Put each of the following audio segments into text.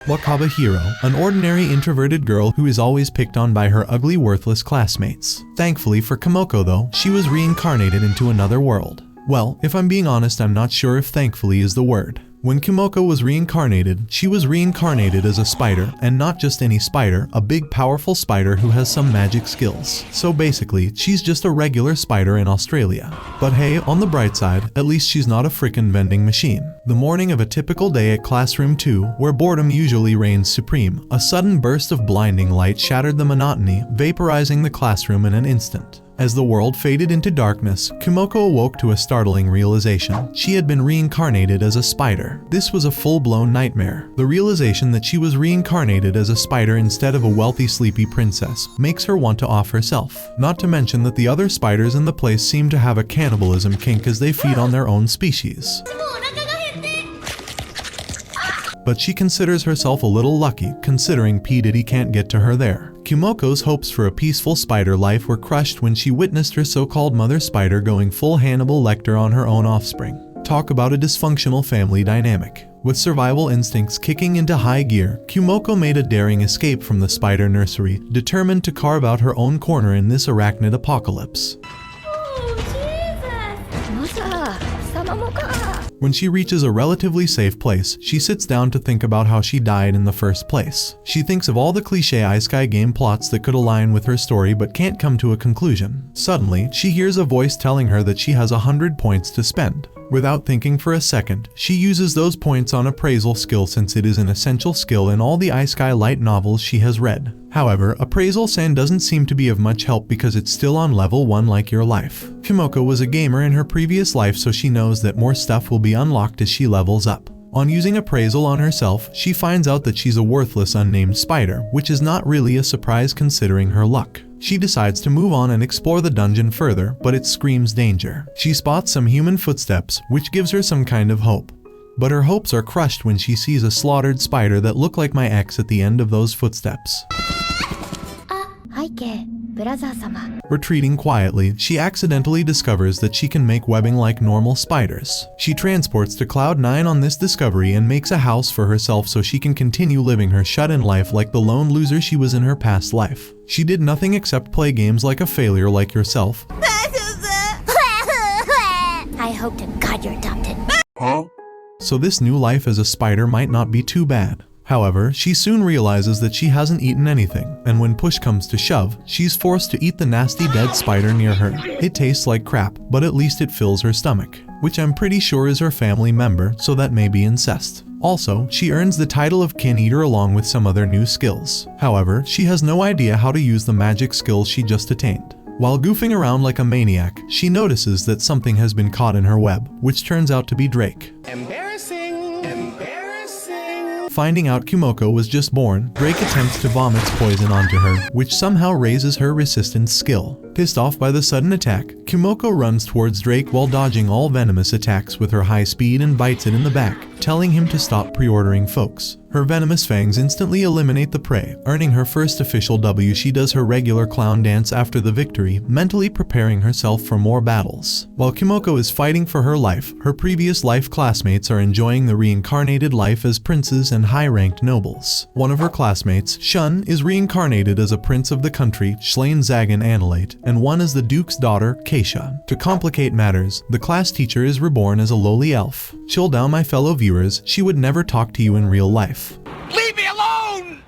Wakaba Hiiro, an ordinary introverted girl who is always picked on by her ugly worthless classmates. Thankfully for Kumoko though, she was reincarnated into another world. Well, if I'm being honest, I'm not sure if thankfully is the word. When Kumoko was reincarnated, she was reincarnated as a spider, and not just any spider, a big powerful spider who has some magic skills. So basically, she's just a regular spider in Australia. But hey, on the bright side, at least she's not a frickin' vending machine. The morning of a typical day at Classroom 2, where boredom usually reigns supreme, a sudden burst of blinding light shattered the monotony, vaporizing the classroom in an instant. As the world faded into darkness, Kumoko awoke to a startling realization. She had been reincarnated as a spider. This was a full-blown nightmare. The realization that she was reincarnated as a spider instead of a wealthy sleepy princess makes her want to off herself. Not to mention that the other spiders in the place seem to have a cannibalism kink as they feed on their own species. But she considers herself a little lucky, considering P. Diddy can't get to her there. Kumoko's hopes for a peaceful spider life were crushed when she witnessed her so-called mother spider going full Hannibal Lecter on her own offspring. Talk about a dysfunctional family dynamic. With survival instincts kicking into high gear, Kumoko made a daring escape from the spider nursery, determined to carve out her own corner in this arachnid apocalypse. When she reaches a relatively safe place, she sits down to think about how she died in the first place. She thinks of all the cliché Isekai game plots that could align with her story but can't come to a conclusion. Suddenly, she hears a voice telling her that she has 100 points to spend. Without thinking for a second, she uses those points on appraisal skill since it is an essential skill in all the Isekai light novels she has read. However, appraisal sand doesn't seem to be of much help because it's still on level 1 like your life. Kumoko was a gamer in her previous life, so she knows that more stuff will be unlocked as she levels up. On using appraisal on herself, she finds out that she's a worthless unnamed spider, which is not really a surprise considering her luck. She decides to move on and explore the dungeon further, but it screams danger. She spots some human footsteps, which gives her some kind of hope. But her hopes are crushed when she sees a slaughtered spider that looked like my ex at the end of those footsteps. Retreating quietly, she accidentally discovers that she can make webbing like normal spiders. She transports to Cloud 9 on this discovery and makes a house for herself so she can continue living her shut-in life like the lone loser she was in her past life. She did nothing except play games like a failure like yourself. I hope to God you're adopted. Huh? So this new life as a spider might not be too bad. However, she soon realizes that she hasn't eaten anything, and when push comes to shove, she's forced to eat the nasty dead spider near her. It tastes like crap, but at least it fills her stomach, which I'm pretty sure is her family member, so that may be incest. Also, she earns the title of Kin Eater along with some other new skills. However, she has no idea how to use the magic skills she just attained. While goofing around like a maniac, she notices that something has been caught in her web, which turns out to be Drake. Finding out Kumoko was just born, Drake attempts to vomit poison onto her, which somehow raises her resistance skill. Pissed off by the sudden attack, Kumoko runs towards Drake while dodging all venomous attacks with her high speed and bites it in the back, telling him to stop pre-ordering folks. Her venomous fangs instantly eliminate the prey, earning her first official W. She does her regular clown dance after the victory, mentally preparing herself for more battles. While Kumoko is fighting for her life, her previous life classmates are enjoying the reincarnated life as princes and high-ranked nobles. One of her classmates, Shun, is reincarnated as a prince of the country, Schlain Zagan Annelate, and one as the duke's daughter, Keisha. To complicate matters, the class teacher is reborn as a lowly elf. Chill down, my fellow viewers, she would never talk to you in real life. Leave me alone!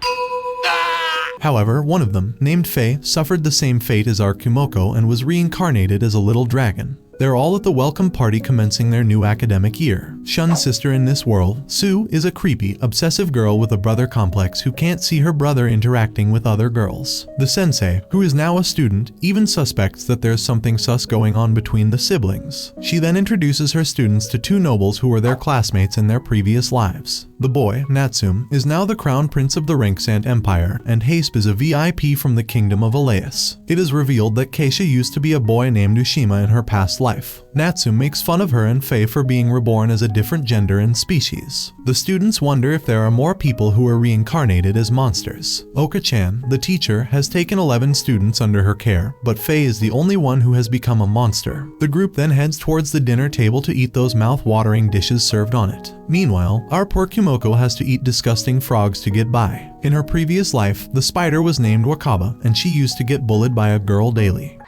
However, one of them, named Faye, suffered the same fate as our Kumoko and was reincarnated as a little dragon. They're all at the welcome party commencing their new academic year. Shun's sister in this world, Sue, is a creepy, obsessive girl with a brother complex who can't see her brother interacting with other girls. The sensei, who is now a student, even suspects that there's something sus going on between the siblings. She then introduces her students to two nobles who were their classmates in their previous lives. The boy, Natsum, is now the crown prince of the Rinksand Empire, and Haspe is a VIP from the kingdom of Elias. It is revealed that Keisha used to be a boy named Ushima in her past life. life. Natsume makes fun of her and Faye for being reborn as a different gender and species. The students wonder if there are more people who are reincarnated as monsters. Oka-chan, the teacher, has taken 11 students under her care, but Faye is the only one who has become a monster. The group then heads towards the dinner table to eat those mouth-watering dishes served on it. Meanwhile, our poor Kumoko has to eat disgusting frogs to get by. In her previous life, the spider was named Wakaba, and she used to get bullied by a girl daily.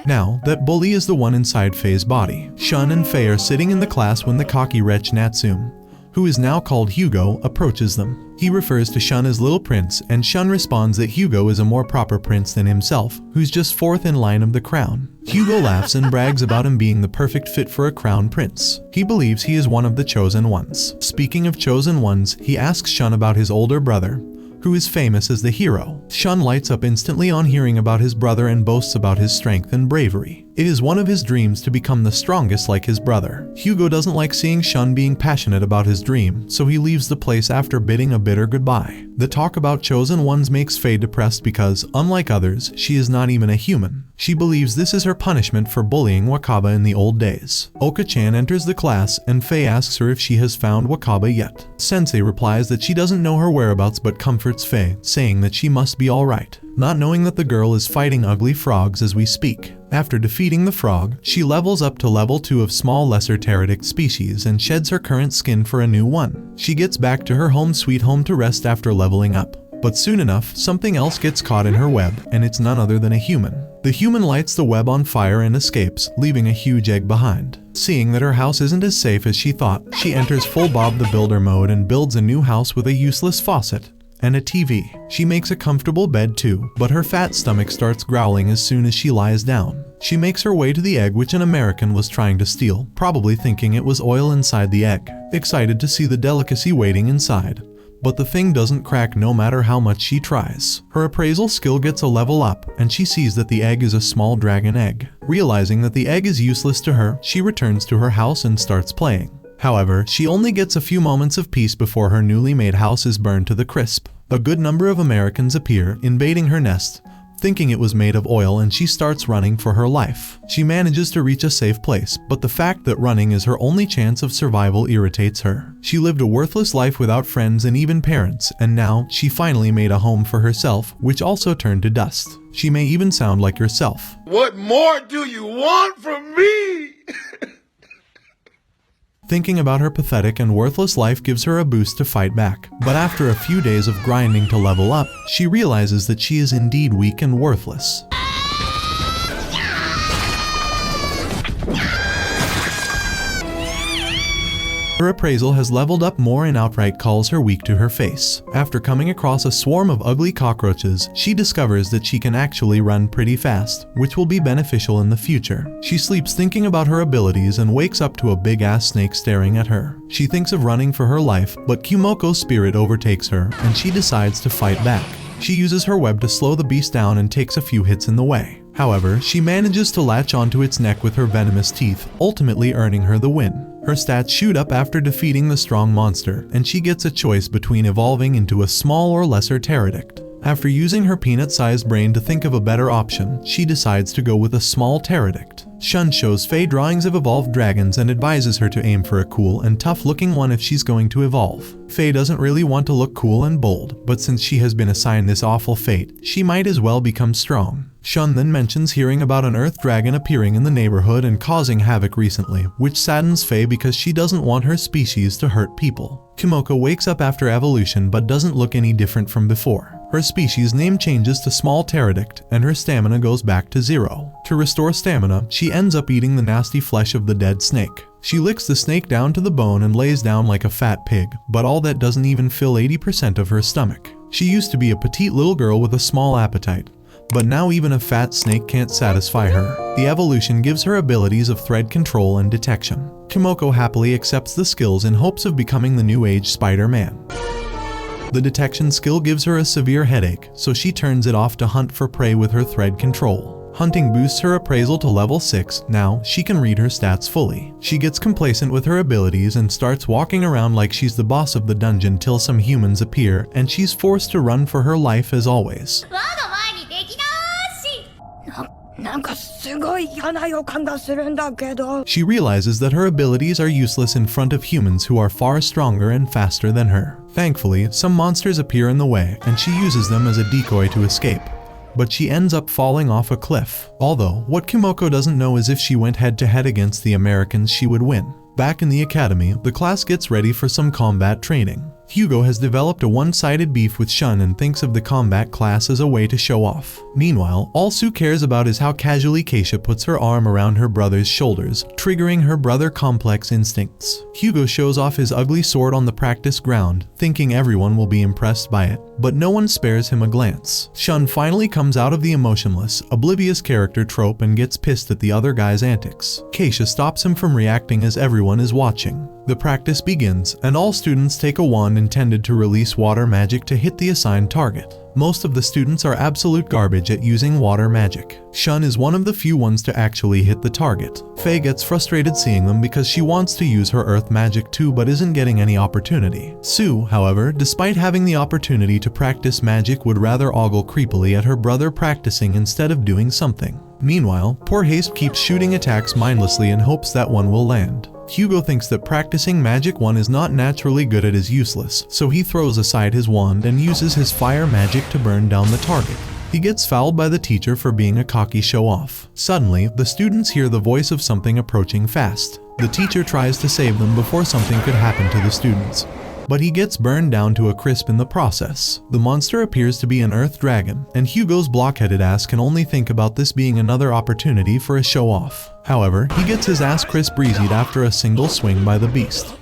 Now, that bully is the one inside Faye's body. Shun and Faye are sitting in the class when the cocky wretch Natsume, who is now called Hugo, approaches them. He refers to Shun as Little Prince, and Shun responds that Hugo is a more proper prince than himself, who's just fourth in line of the crown. Hugo laughs and brags about him being the perfect fit for a crown prince. He believes he is one of the chosen ones. Speaking of chosen ones, he asks Shun about his older brother, who is famous as the hero. Shun lights up instantly on hearing about his brother and boasts about his strength and bravery. It is one of his dreams to become the strongest like his brother. Hugo doesn't like seeing Shun being passionate about his dream, so he leaves the place after bidding a bitter goodbye. The talk about chosen ones makes Faye depressed because, unlike others, she is not even a human. She believes this is her punishment for bullying Wakaba in the old days. Oka-chan enters the class, and Faye asks her if she has found Wakaba yet. Sensei replies that she doesn't know her whereabouts but comforts Faye, saying that she must be alright, not knowing that the girl is fighting ugly frogs as we speak. After defeating the frog, she levels up to level 2 of small lesser pterodactyl species and sheds her current skin for a new one. She gets back to her home sweet home to rest after leveling up. But soon enough, something else gets caught in her web, and it's none other than a human. The human lights the web on fire and escapes, leaving a huge egg behind. Seeing that her house isn't as safe as she thought, she enters full Bob the Builder mode and builds a new house with a useless faucet and a TV. She makes a comfortable bed too, but her fat stomach starts growling as soon as she lies down. She makes her way to the egg which an American was trying to steal, probably thinking it was oil inside the egg, excited to see the delicacy waiting inside. But the thing doesn't crack no matter how much she tries. Her appraisal skill gets a level up, and she sees that the egg is a small dragon egg. Realizing that the egg is useless to her, she returns to her house and starts playing. However, she only gets a few moments of peace before her newly made house is burned to the crisp. A good number of Americans appear, invading her nest, thinking it was made of oil, and she starts running for her life. She manages to reach a safe place, but the fact that running is her only chance of survival irritates her. She lived a worthless life without friends and even parents, and now she finally made a home for herself, which also turned to dust. She may even sound like herself. What more do you want from me? Thinking about her pathetic and worthless life gives her a boost to fight back. But after a few days of grinding to level up, she realizes that she is indeed weak and worthless. Her appraisal has leveled up more and outright calls her weak to her face. After coming across a swarm of ugly cockroaches, she discovers that she can actually run pretty fast, which will be beneficial in the future. She sleeps thinking about her abilities and wakes up to a big-ass snake staring at her. She thinks of running for her life, but Kumoko's spirit overtakes her, and she decides to fight back. She uses her web to slow the beast down and takes a few hits in the way. However, she manages to latch onto its neck with her venomous teeth, ultimately earning her the win. Her stats shoot up after defeating the strong monster, and she gets a choice between evolving into a small or lesser pterodactyl. After using her peanut-sized brain to think of a better option, she decides to go with a small pterodactyl. Shun shows Faye drawings of evolved dragons and advises her to aim for a cool and tough-looking one if she's going to evolve. Faye doesn't really want to look cool and bold, but since she has been assigned this awful fate, she might as well become strong. Shun then mentions hearing about an earth dragon appearing in the neighborhood and causing havoc recently, which saddens Faye because she doesn't want her species to hurt people. Kumoko wakes up after evolution but doesn't look any different from before. Her species name changes to small pterodactyl, and her stamina goes back to 0. To restore stamina, she ends up eating the nasty flesh of the dead snake. She licks the snake down to the bone and lays down like a fat pig, but all that doesn't even fill 80% of her stomach. She used to be a petite little girl with a small appetite, but now even a fat snake can't satisfy her. The evolution gives her abilities of thread control and detection. Kumoko happily accepts the skills in hopes of becoming the new age Spider-Man. The detection skill gives her a severe headache, so she turns it off to hunt for prey with her thread control. Hunting boosts her appraisal to level 6, now she can read her stats fully. She gets complacent with her abilities and starts walking around like she's the boss of the dungeon till some humans appear, and she's forced to run for her life as always. なんかすごい嫌な予感がするんだけど。 She realizes that her abilities are useless in front of humans who are far stronger and faster than her. Thankfully, some monsters appear in the way, and she uses them as a decoy to escape. But she ends up falling off a cliff. Although, what Kumoko doesn't know is if she went head-to-head against the Americans, she would win. Back in the academy, the class gets ready for some combat training. Hugo has developed a one-sided beef with Shun and thinks of the combat class as a way to show off. Meanwhile, all Sue cares about is how casually Keisha puts her arm around her brother's shoulders, triggering her brother complex instincts. Hugo shows off his ugly sword on the practice ground, thinking everyone will be impressed by it, but no one spares him a glance. Shun finally comes out of the emotionless, oblivious character trope and gets pissed at the other guy's antics. Keisha stops him from reacting as everyone is watching. The practice begins, and all students take a wand intended to release water magic to hit the assigned target. Most of the students are absolute garbage at using water magic. Shun is one of the few ones to actually hit the target. Faye gets frustrated seeing them because she wants to use her earth magic too but isn't getting any opportunity. Sue, however, despite having the opportunity to practice magic, would rather ogle creepily at her brother practicing instead of doing something. Meanwhile, poor Haste keeps shooting attacks mindlessly in hopes that one will land. Hugo thinks that practicing magic one is not naturally good at is useless, so he throws aside his wand and uses his fire magic to burn down the target. He gets fouled by the teacher for being a cocky show-off. Suddenly, the students hear the voice of something approaching fast. The teacher tries to save them before something could happen to the students, but he gets burned down to a crisp in the process. The monster appears to be an earth dragon, and Hugo's blockheaded ass can only think about this being another opportunity for a show-off. However, he gets his ass crisp breezied after a single swing by the beast.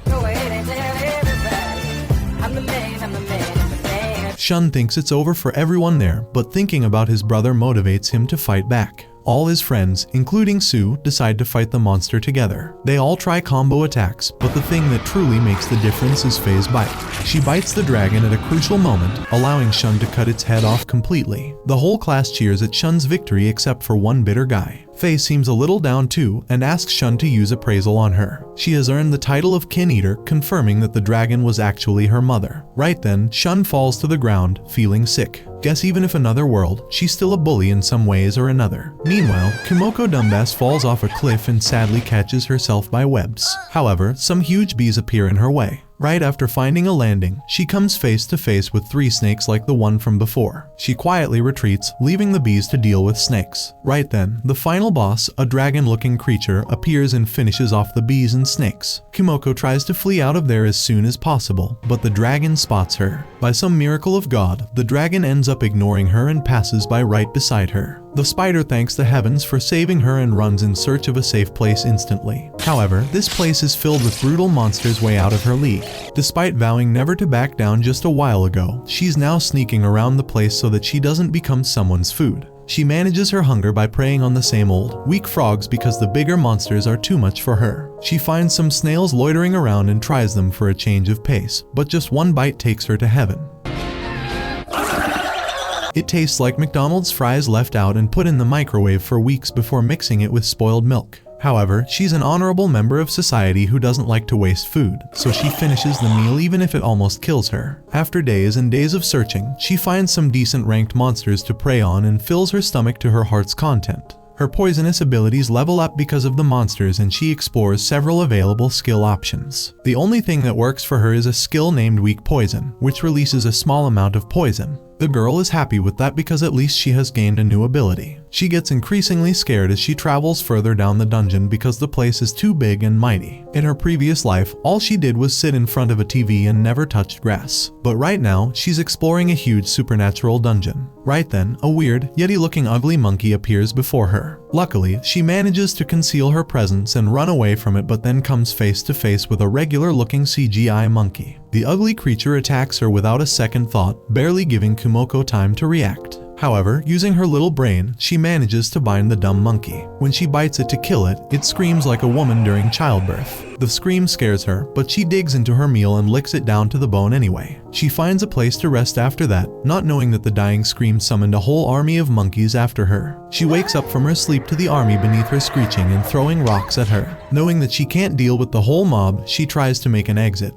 Shun thinks it's over for everyone there, but thinking about his brother motivates him to fight back. All his friends, including Sue, decide to fight the monster together. They all try combo attacks, but the thing that truly makes the difference is Faye's bite. She bites the dragon at a crucial moment, allowing Shun to cut its head off completely. The whole class cheers at Shun's victory except for one bitter guy. Faye seems a little down too and asks Shun to use appraisal on her. She has earned the title of Kin Eater, confirming that the dragon was actually her mother. Right then, Shun falls to the ground, feeling sick. Guess even if another world, she's still a bully in some ways or another. Meanwhile, Kumoko Dumbass falls off a cliff and sadly catches herself by webs. However, some huge bees appear in her way. Right after finding a landing, she comes face to face with 3 snakes like the one from before. She quietly retreats, leaving the bees to deal with snakes. Right then, the final boss, a dragon-looking creature, appears and finishes off the bees and snakes. Kumoko tries to flee out of there as soon as possible, but the dragon spots her. By some miracle of God, the dragon ends up ignoring her and passes by right beside her. The spider thanks the heavens for saving her and runs in search of a safe place instantly. However, this place is filled with brutal monsters way out of her league. Despite vowing never to back down just a while ago, she's now sneaking around the place so that she doesn't become someone's food. She manages her hunger by preying on the same old, weak frogs because the bigger monsters are too much for her. She finds some snails loitering around and tries them for a change of pace, but just one bite takes her to heaven. It tastes like McDonald's fries left out and put in the microwave for weeks before mixing it with spoiled milk. However, she's an honorable member of society who doesn't like to waste food, so she finishes the meal even if it almost kills her. After days and days of searching, she finds some decent ranked monsters to prey on and fills her stomach to her heart's content. Her poisonous abilities level up because of the monsters and she explores several available skill options. The only thing that works for her is a skill named Weak Poison, which releases a small amount of poison. The girl is happy with that because at least she has gained a new ability. She gets increasingly scared as she travels further down the dungeon because the place is too big and mighty. In her previous life, all she did was sit in front of a TV and never touched grass. But right now, she's exploring a huge supernatural dungeon. Right then, a weird, yeti-looking ugly monkey appears before her. Luckily, she manages to conceal her presence and run away from it, but then comes face to face with a regular-looking CGI monkey. The ugly creature attacks her without a second thought, barely giving Kumoko time to react. However, using her little brain, she manages to bind the dumb monkey. When she bites it to kill it, it screams like a woman during childbirth. The scream scares her, but she digs into her meal and licks it down to the bone anyway. She finds a place to rest after that, not knowing that the dying scream summoned a whole army of monkeys after her. She wakes up from her sleep to the army beneath her screeching and throwing rocks at her. Knowing that she can't deal with the whole mob, she tries to make an exit.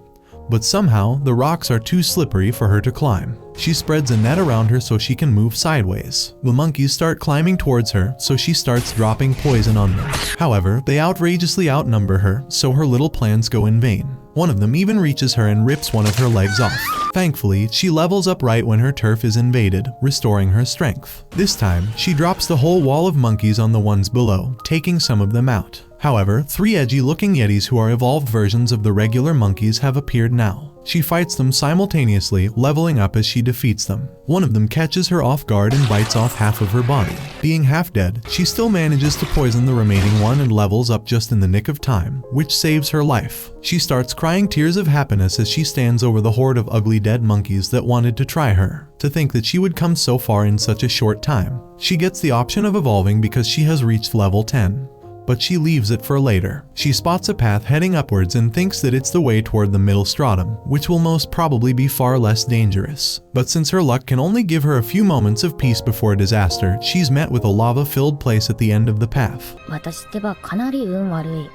But somehow, the rocks are too slippery for her to climb. She spreads a net around her so she can move sideways. The monkeys start climbing towards her, so she starts dropping poison on them. However, they outrageously outnumber her, so her little plans go in vain. One of them even reaches her and rips one of her legs off. Thankfully, she levels up right when her turf is invaded, restoring her strength. This time, she drops the whole wall of monkeys on the ones below, taking some of them out. However, 3 edgy-looking yetis who are evolved versions of the regular monkeys have appeared now. She fights them simultaneously, leveling up as she defeats them. One of them catches her off guard and bites off half of her body. Being half dead, she still manages to poison the remaining one and levels up just in the nick of time, which saves her life. She starts crying tears of happiness as she stands over the horde of ugly dead monkeys that wanted to try her. To think that she would come so far in such a short time. She gets the option of evolving because she has reached level 10. But she leaves it for later. She spots a path heading upwards and thinks that it's the way toward the middle stratum, which will most probably be far less dangerous. But since her luck can only give her a few moments of peace before disaster, she's met with a lava-filled place at the end of the path. 私ってばかなり運悪い。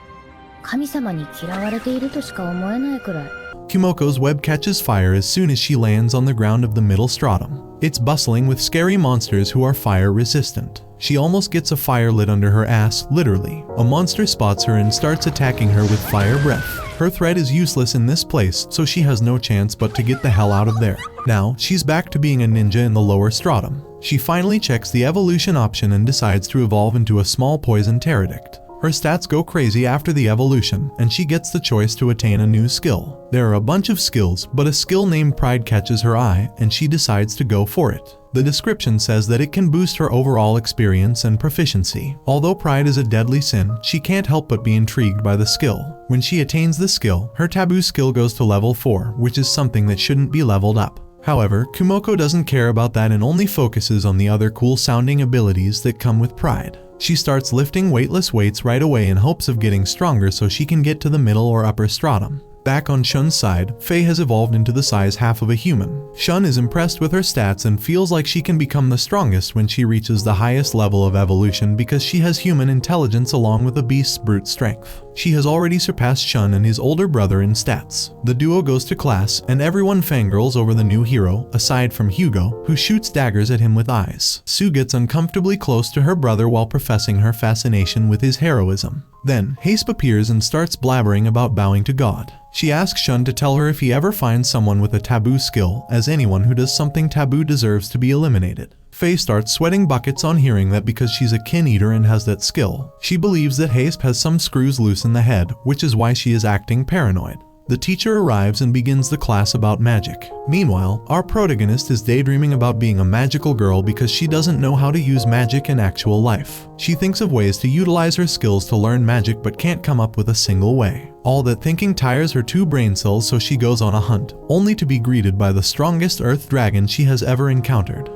神様に嫌われているとしか思えないくらい。 Kumoko's web catches fire as soon as she lands on the ground of the middle stratum. It's bustling with scary monsters who are fire resistant. She almost gets a fire lit under her ass, literally. A monster spots her and starts attacking her with fire breath. Her threat is useless in this place, so she has no chance but to get the hell out of there. Now, she's back to being a ninja in the lower stratum. She finally checks the evolution option and decides to evolve into a small poison pterodactyl. Her stats go crazy after the evolution, and she gets the choice to attain a new skill. There are a bunch of skills, but a skill named Pride catches her eye, and she decides to go for it. The description says that it can boost her overall experience and proficiency. Although pride is a deadly sin, she can't help but be intrigued by the skill. When she attains the skill, her taboo skill goes to level 4, which is something that shouldn't be leveled up. However, Kumoko doesn't care about that and only focuses on the other cool-sounding abilities that come with pride. She starts lifting weightless weights right away in hopes of getting stronger so she can get to the middle or upper stratum. Back on Shun's side, Faye has evolved into the size half of a human. Shun is impressed with her stats and feels like she can become the strongest when she reaches the highest level of evolution because she has human intelligence along with a beast's brute strength. She has already surpassed Shun and his older brother in stats. The duo goes to class, and everyone fangirls over the new hero, aside from Hugo, who shoots daggers at him with eyes. Sue gets uncomfortably close to her brother while professing her fascination with his heroism. Then, Haspe appears and starts blabbering about bowing to God. She asks Shun to tell her if he ever finds someone with a taboo skill, as anyone who does something taboo deserves to be eliminated. Faye starts sweating buckets on hearing that because she's a kin eater and has that skill. She believes that Haspe has some screws loose in the head, which is why she is acting paranoid. The teacher arrives and begins the class about magic. Meanwhile, our protagonist is daydreaming about being a magical girl because she doesn't know how to use magic in actual life. She thinks of ways to utilize her skills to learn magic but can't come up with a single way. All that thinking tires her 2 brain cells, so she goes on a hunt, only to be greeted by the strongest earth dragon she has ever encountered.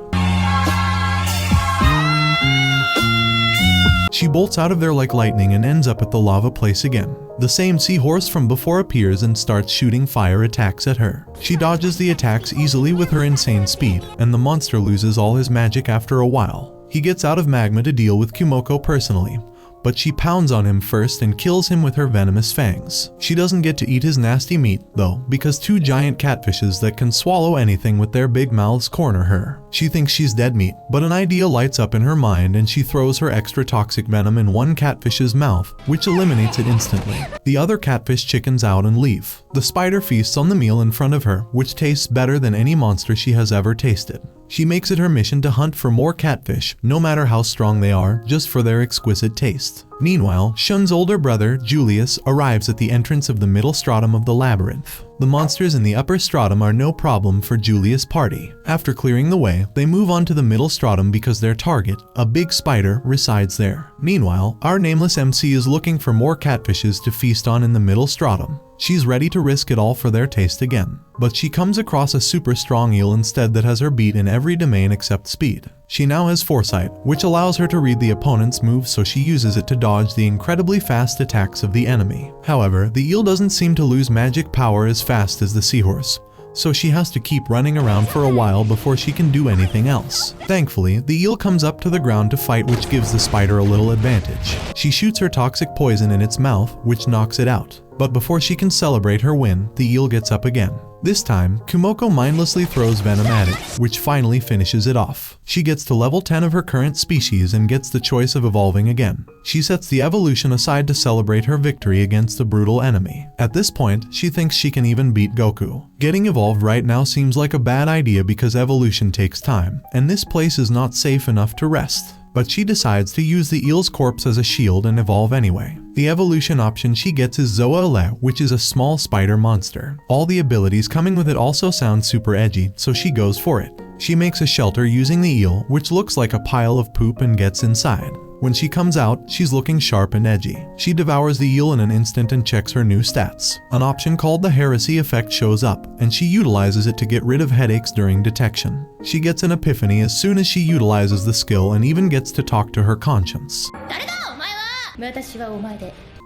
She bolts out of there like lightning and ends up at the lava place again. The same seahorse from before appears and starts shooting fire attacks at her. She dodges the attacks easily with her insane speed, and the monster loses all his magic after a while. He gets out of magma to deal with Kumoko personally, but she pounds on him first and kills him with her venomous fangs. She doesn't get to eat his nasty meat, though, because 2 giant catfishes that can swallow anything with their big mouths corner her. She thinks she's dead meat, but an idea lights up in her mind and she throws her extra toxic venom in one catfish's mouth, which eliminates it instantly. The other catfish chickens out and leave. The spider feasts on the meal in front of her, which tastes better than any monster she has ever tasted. She makes it her mission to hunt for more catfish, no matter how strong they are, just for their exquisite taste. Meanwhile, Shun's older brother, Julius, arrives at the entrance of the middle stratum of the labyrinth. The monsters in the upper stratum are no problem for Julius' party. After clearing the way, they move on to the middle stratum because their target, a big spider, resides there. Meanwhile, our nameless MC is looking for more catfishes to feast on in the middle stratum. She's ready to risk it all for their taste again. But she comes across a super strong eel instead that has her beat in every domain except speed. She now has foresight, which allows her to read the opponent's moves, so she uses it to dodge the incredibly fast attacks of the enemy. However, the eel doesn't seem to lose magic power as fast as the seahorse, so she has to keep running around for a while before she can do anything else. Thankfully, the eel comes up to the ground to fight, which gives the spider a little advantage. She shoots her toxic poison in its mouth, which knocks it out. But before she can celebrate her win, the eel gets up again. This time, Kumoko mindlessly throws venom at it, which finally finishes it off. She gets to level 10 of her current species and gets the choice of evolving again. She sets the evolution aside to celebrate her victory against a brutal enemy. At this point, she thinks she can even beat Goku. Getting evolved right now seems like a bad idea because evolution takes time, and this place is not safe enough to rest. But she decides to use the eel's corpse as a shield and evolve anyway. The evolution option she gets is Zoa Ele, which is a small spider monster. All the abilities coming with it also sound super edgy, so she goes for it. She makes a shelter using the eel, which looks like a pile of poop, and gets inside. When she comes out, she's looking sharp and edgy. She devours the eel in an instant and checks her new stats. An option called the heresy effect shows up, and she utilizes it to get rid of headaches during detection. She gets an epiphany as soon as she utilizes the skill and even gets to talk to her conscience.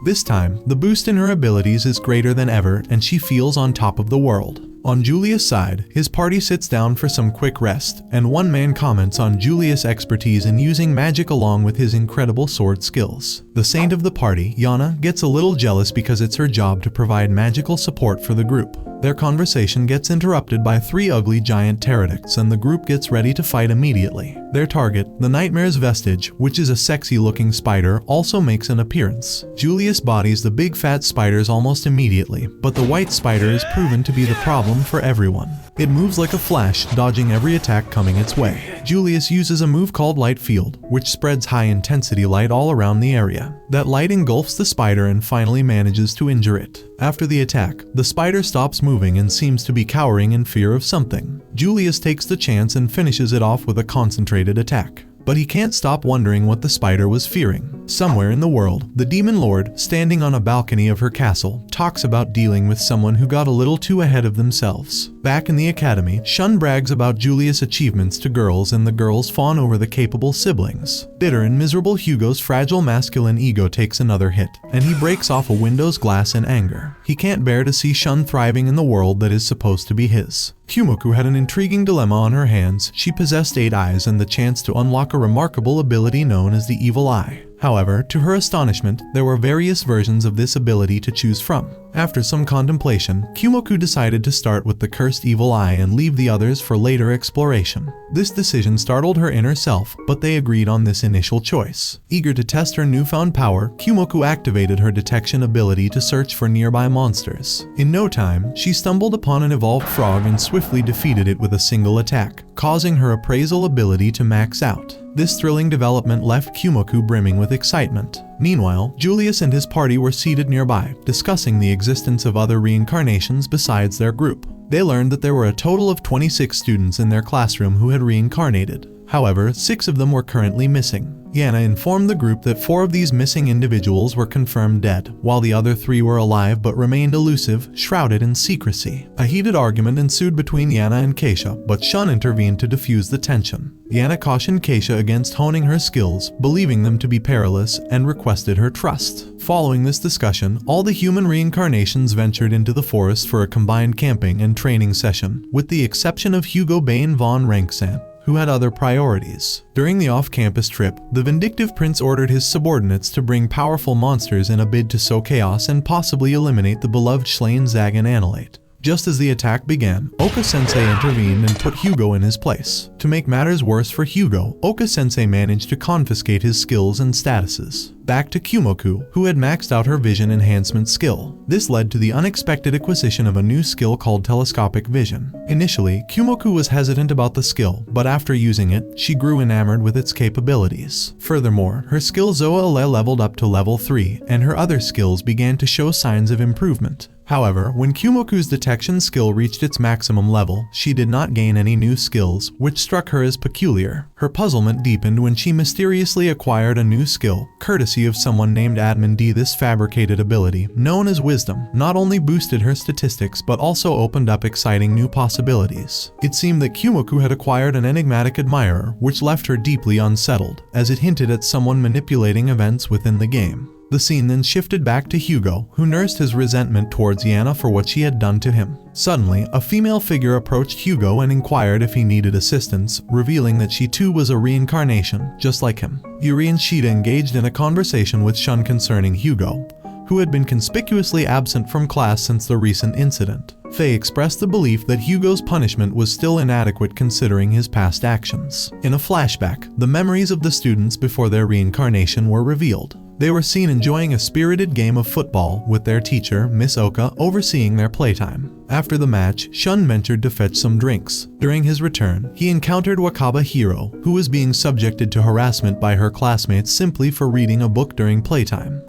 This time, the boost in her abilities is greater than ever and she feels on top of the world. On Julius' side, his party sits down for some quick rest, and one man comments on Julius' expertise in using magic along with his incredible sword skills. The saint of the party, Yana, gets a little jealous because it's her job to provide magical support for the group. Their conversation gets interrupted by 3 ugly giant pterodactyls and the group gets ready to fight immediately. Their target, the Nightmare's Vestige, which is a sexy-looking spider, also makes an appearance. Julius bodies the big fat spiders almost immediately, but the white spider is proven to be the problem for everyone. It moves like a flash, dodging every attack coming its way. Julius uses a move called Light Field, which spreads high-intensity light all around the area. That light engulfs the spider and finally manages to injure it. After the attack, the spider stops moving and seems to be cowering in fear of something. Julius takes the chance and finishes it off with a concentrated attack. But he can't stop wondering what the spider was fearing. Somewhere in the world, the Demon Lord, standing on a balcony of her castle, talks about dealing with someone who got a little too ahead of themselves. Back in the academy, Shun brags about Julius' achievements to girls and the girls fawn over the capable siblings. Bitter and miserable Hugo's fragile masculine ego takes another hit, and he breaks off a window's glass in anger. He can't bear to see Shun thriving in the world that is supposed to be his. Kumoko had an intriguing dilemma on her hands. She possessed 8 eyes and the chance to unlock a remarkable ability known as the Evil Eye. However, to her astonishment, there were various versions of this ability to choose from. After some contemplation, Kumoko decided to start with the cursed Evil Eye and leave the others for later exploration. This decision startled her inner self, but they agreed on this initial choice. Eager to test her newfound power, Kumoko activated her detection ability to search for nearby monsters. In no time, she stumbled upon an evolved frog and swiftly defeated it with a single attack, causing her appraisal ability to max out. This thrilling development left Kumoko brimming with excitement. Meanwhile, Julius and his party were seated nearby, discussing the existence of other reincarnations besides their group. They learned that there were a total of 26 students in their classroom who had reincarnated. However, 6 of them were currently missing. Yana informed the group that 4 of these missing individuals were confirmed dead, while the other 3 were alive but remained elusive, shrouded in secrecy. A heated argument ensued between Yana and Keisha, but Shun intervened to defuse the tension. Yana cautioned Keisha against honing her skills, believing them to be perilous, and requested her trust. Following this discussion, all the human reincarnations ventured into the forest for a combined camping and training session, with the exception of Hugo Bane von Ranksan, who had other priorities. During the off-campus trip, the vindictive prince ordered his subordinates to bring powerful monsters in a bid to sow chaos and possibly eliminate the beloved slain Zagan Annihilate. Just as the attack began, Oka-sensei intervened and put Hugo in his place. To make matters worse for Hugo, Oka-sensei managed to confiscate his skills and statuses. Back to Kumoko, who had maxed out her vision enhancement skill. This led to the unexpected acquisition of a new skill called telescopic vision. Initially, Kumoko was hesitant about the skill, but after using it, she grew enamored with its capabilities. Furthermore, her skill Zoa Ele leveled up to level 3, and her other skills began to show signs of improvement. However, when Kumoko's detection skill reached its maximum level, she did not gain any new skills, which struck her as peculiar. Her puzzlement deepened when she mysteriously acquired a new skill, courtesy of someone named Admin D. This fabricated ability, known as Wisdom, not only boosted her statistics but also opened up exciting new possibilities. It seemed that Kumoko had acquired an enigmatic admirer, which left her deeply unsettled, as it hinted at someone manipulating events within the game. The scene then shifted back to Hugo, who nursed his resentment towards Yana for what she had done to him. Suddenly, a female figure approached Hugo and inquired if he needed assistance, revealing that she too was a reincarnation, just like him. Yuri and Shida engaged in a conversation with Shun concerning Hugo, who had been conspicuously absent from class since the recent incident. Faye expressed the belief that Hugo's punishment was still inadequate considering his past actions. In a flashback, the memories of the students before their reincarnation were revealed. They were seen enjoying a spirited game of football with their teacher, Miss Oka, overseeing their playtime. After the match, Shun ventured to fetch some drinks. During his return, he encountered Wakaba Hiiro, who was being subjected to harassment by her classmates simply for reading a book during playtime.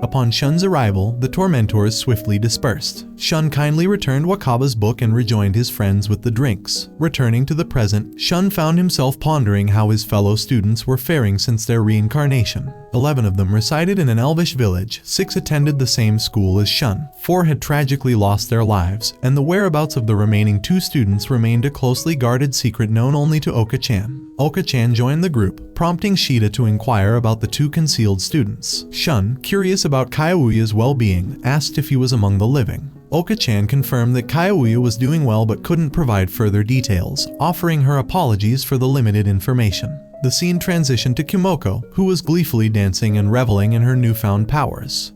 Upon Shun's arrival, the tormentors swiftly dispersed. Shun kindly returned Wakaba's book and rejoined his friends with the drinks. Returning to the present, Shun found himself pondering how his fellow students were faring since their reincarnation. 11 of them resided in an elvish village, 6 attended the same school as Shun, 4 had tragically lost their lives, and the whereabouts of the remaining 2 students remained a closely guarded secret known only to Oka-chan. Oka-chan joined the group, prompting Shida to inquire about the 2 concealed students. Shun, curious about Kayouya's well-being, asked if he was among the living. Oka-chan confirmed that Kayouya was doing well but couldn't provide further details, offering her apologies for the limited information. The scene transitioned to Kumoko, who was gleefully dancing and reveling in her newfound powers.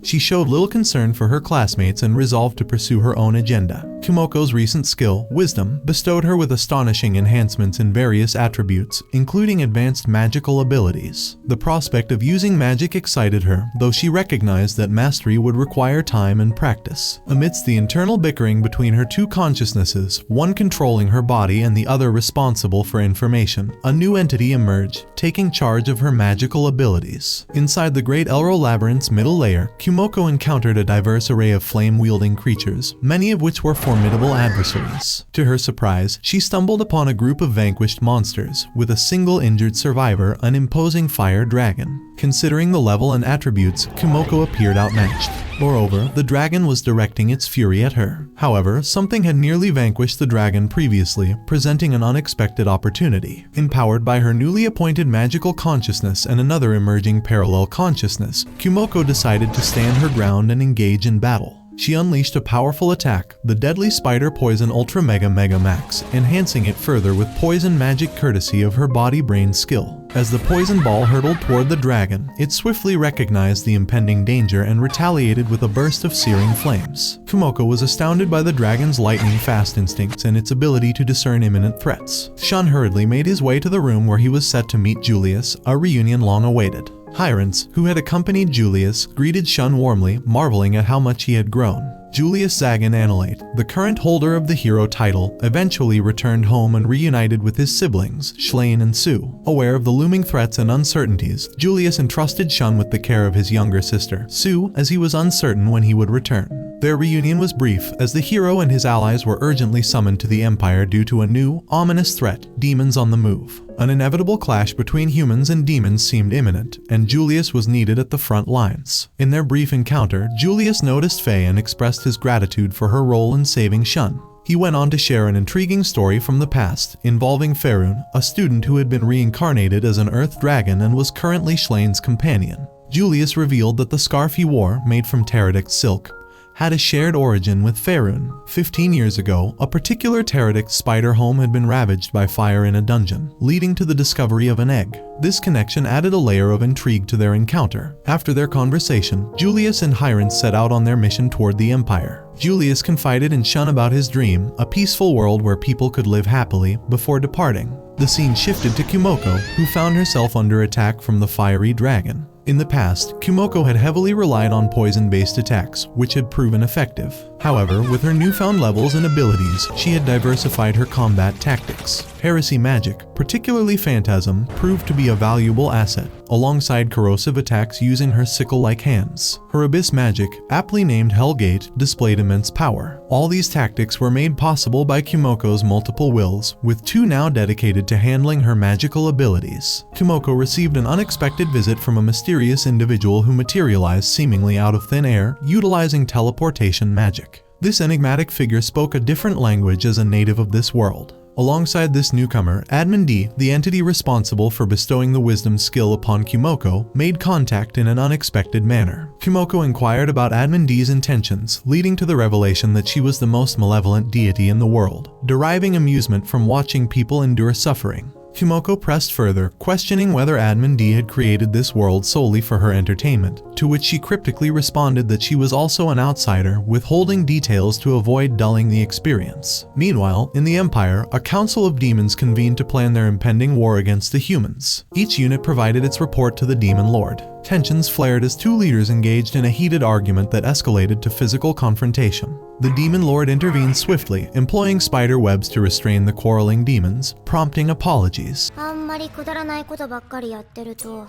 She showed little concern for her classmates and resolved to pursue her own agenda. Kumoko's recent skill, wisdom, bestowed her with astonishing enhancements in various attributes, including advanced magical abilities. The prospect of using magic excited her, though she recognized that mastery would require time and practice. Amidst the internal bickering between her 2 consciousnesses, one controlling her body and the other responsible for information, a new entity emerged, taking charge of her magical abilities. Inside the Great Elro Labyrinth's middle layer, Kumoko encountered a diverse array of flame-wielding creatures, many of which were formidable adversaries. To her surprise, she stumbled upon a group of vanquished monsters, with a single injured survivor, an imposing fire dragon. Considering the level and attributes, Kumoko appeared outmatched. Moreover, the dragon was directing its fury at her. However, something had nearly vanquished the dragon previously, presenting an unexpected opportunity. Empowered by her newly appointed magical consciousness and another emerging parallel consciousness, Kumoko decided to stand her ground and engage in battle. She unleashed a powerful attack, the deadly Spider Poison Ultra Mega Mega Max, enhancing it further with poison magic courtesy of her body-brain skill. As the poison ball hurtled toward the dragon, it swiftly recognized the impending danger and retaliated with a burst of searing flames. Kumoko was astounded by the dragon's lightning-fast instincts and its ability to discern imminent threats. Shun hurriedly made his way to the room where he was set to meet Julius, a reunion long awaited. Hyrance, who had accompanied Julius, greeted Shun warmly, marveling at how much he had grown. Julius Zagan Analate, the current holder of the hero title, eventually returned home and reunited with his siblings, Shlain and Sue. Aware of the looming threats and uncertainties, Julius entrusted Shun with the care of his younger sister, Sue, as he was uncertain when he would return. Their reunion was brief, as the hero and his allies were urgently summoned to the Empire due to a new, ominous threat, demons on the move. An inevitable clash between humans and demons seemed imminent, and Julius was needed at the front lines. In their brief encounter, Julius noticed Faye and expressed his gratitude for her role in saving Shun. He went on to share an intriguing story from the past, involving Faerun, a student who had been reincarnated as an earth dragon and was currently Shlain's companion. Julius revealed that the scarf he wore, made from pterodactyl silk, had a shared origin with Faerun. 15 years ago, a particular pterodactyl spider home had been ravaged by fire in a dungeon, leading to the discovery of an egg. This connection added a layer of intrigue to their encounter. After their conversation, Julius and Hyrance set out on their mission toward the Empire. Julius confided in Shun about his dream, a peaceful world where people could live happily, before departing. The scene shifted to Kumoko, who found herself under attack from the fiery dragon. In the past, Kumoko had heavily relied on poison-based attacks, which had proven effective. However, with her newfound levels and abilities, she had diversified her combat tactics. Heresy magic, particularly Phantasm, proved to be a valuable asset, alongside corrosive attacks using her sickle-like hands. Her abyss magic, aptly named Hellgate, displayed immense power. All these tactics were made possible by Kumoko's multiple wills, with 2 now dedicated to handling her magical abilities. Kumoko received an unexpected visit from a mysterious individual who materialized seemingly out of thin air, utilizing teleportation magic. This enigmatic figure spoke a different language as a native of this world. Alongside this newcomer, Admin D, the entity responsible for bestowing the wisdom skill upon Kumoko, made contact in an unexpected manner. Kumoko inquired about Admin D's intentions, leading to the revelation that she was the most malevolent deity in the world, deriving amusement from watching people endure suffering. Kumoko pressed further, questioning whether Admin D had created this world solely for her entertainment, to which she cryptically responded that she was also an outsider, withholding details to avoid dulling the experience. Meanwhile, in the Empire, a council of demons convened to plan their impending war against the humans. Each unit provided its report to the Demon Lord. Tensions flared as two leaders engaged in a heated argument that escalated to physical confrontation. The Demon Lord intervened swiftly, employing spider webs to restrain the quarreling demons, prompting apologies. あんまりくだらないことばっかりやってると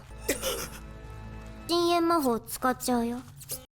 禁煙魔法使っちゃうよ。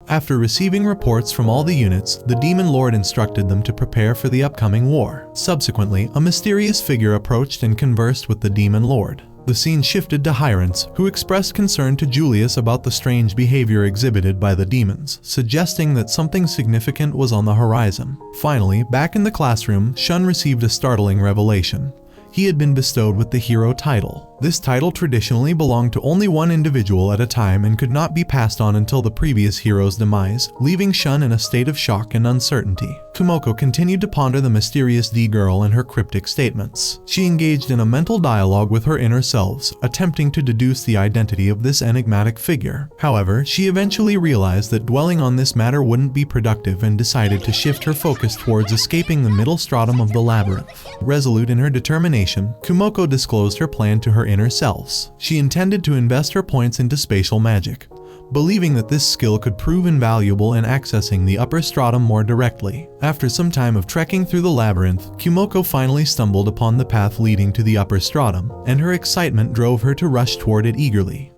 After receiving reports from all the units, the Demon Lord instructed them to prepare for the upcoming war. Subsequently, a mysterious figure approached and conversed with the Demon Lord. The scene shifted to Hyrants, who expressed concern to Julius about the strange behavior exhibited by the demons, suggesting that something significant was on the horizon. Finally, back in the classroom, Shun received a startling revelation. He had been bestowed with the hero title. This title traditionally belonged to only one individual at a time and could not be passed on until the previous hero's demise, leaving Shun in a state of shock and uncertainty. Kumoko continued to ponder the mysterious D-girl and her cryptic statements. She engaged in a mental dialogue with her inner selves, attempting to deduce the identity of this enigmatic figure. However, she eventually realized that dwelling on this matter wouldn't be productive and decided to shift her focus towards escaping the middle stratum of the labyrinth. Resolute in her determination, Kumoko disclosed her plan to her inner selves. She intended to invest her points into spatial magic, believing that this skill could prove invaluable in accessing the upper stratum more directly. After some time of trekking through the labyrinth, Kumoko finally stumbled upon the path leading to the upper stratum, and her excitement drove her to rush toward it eagerly.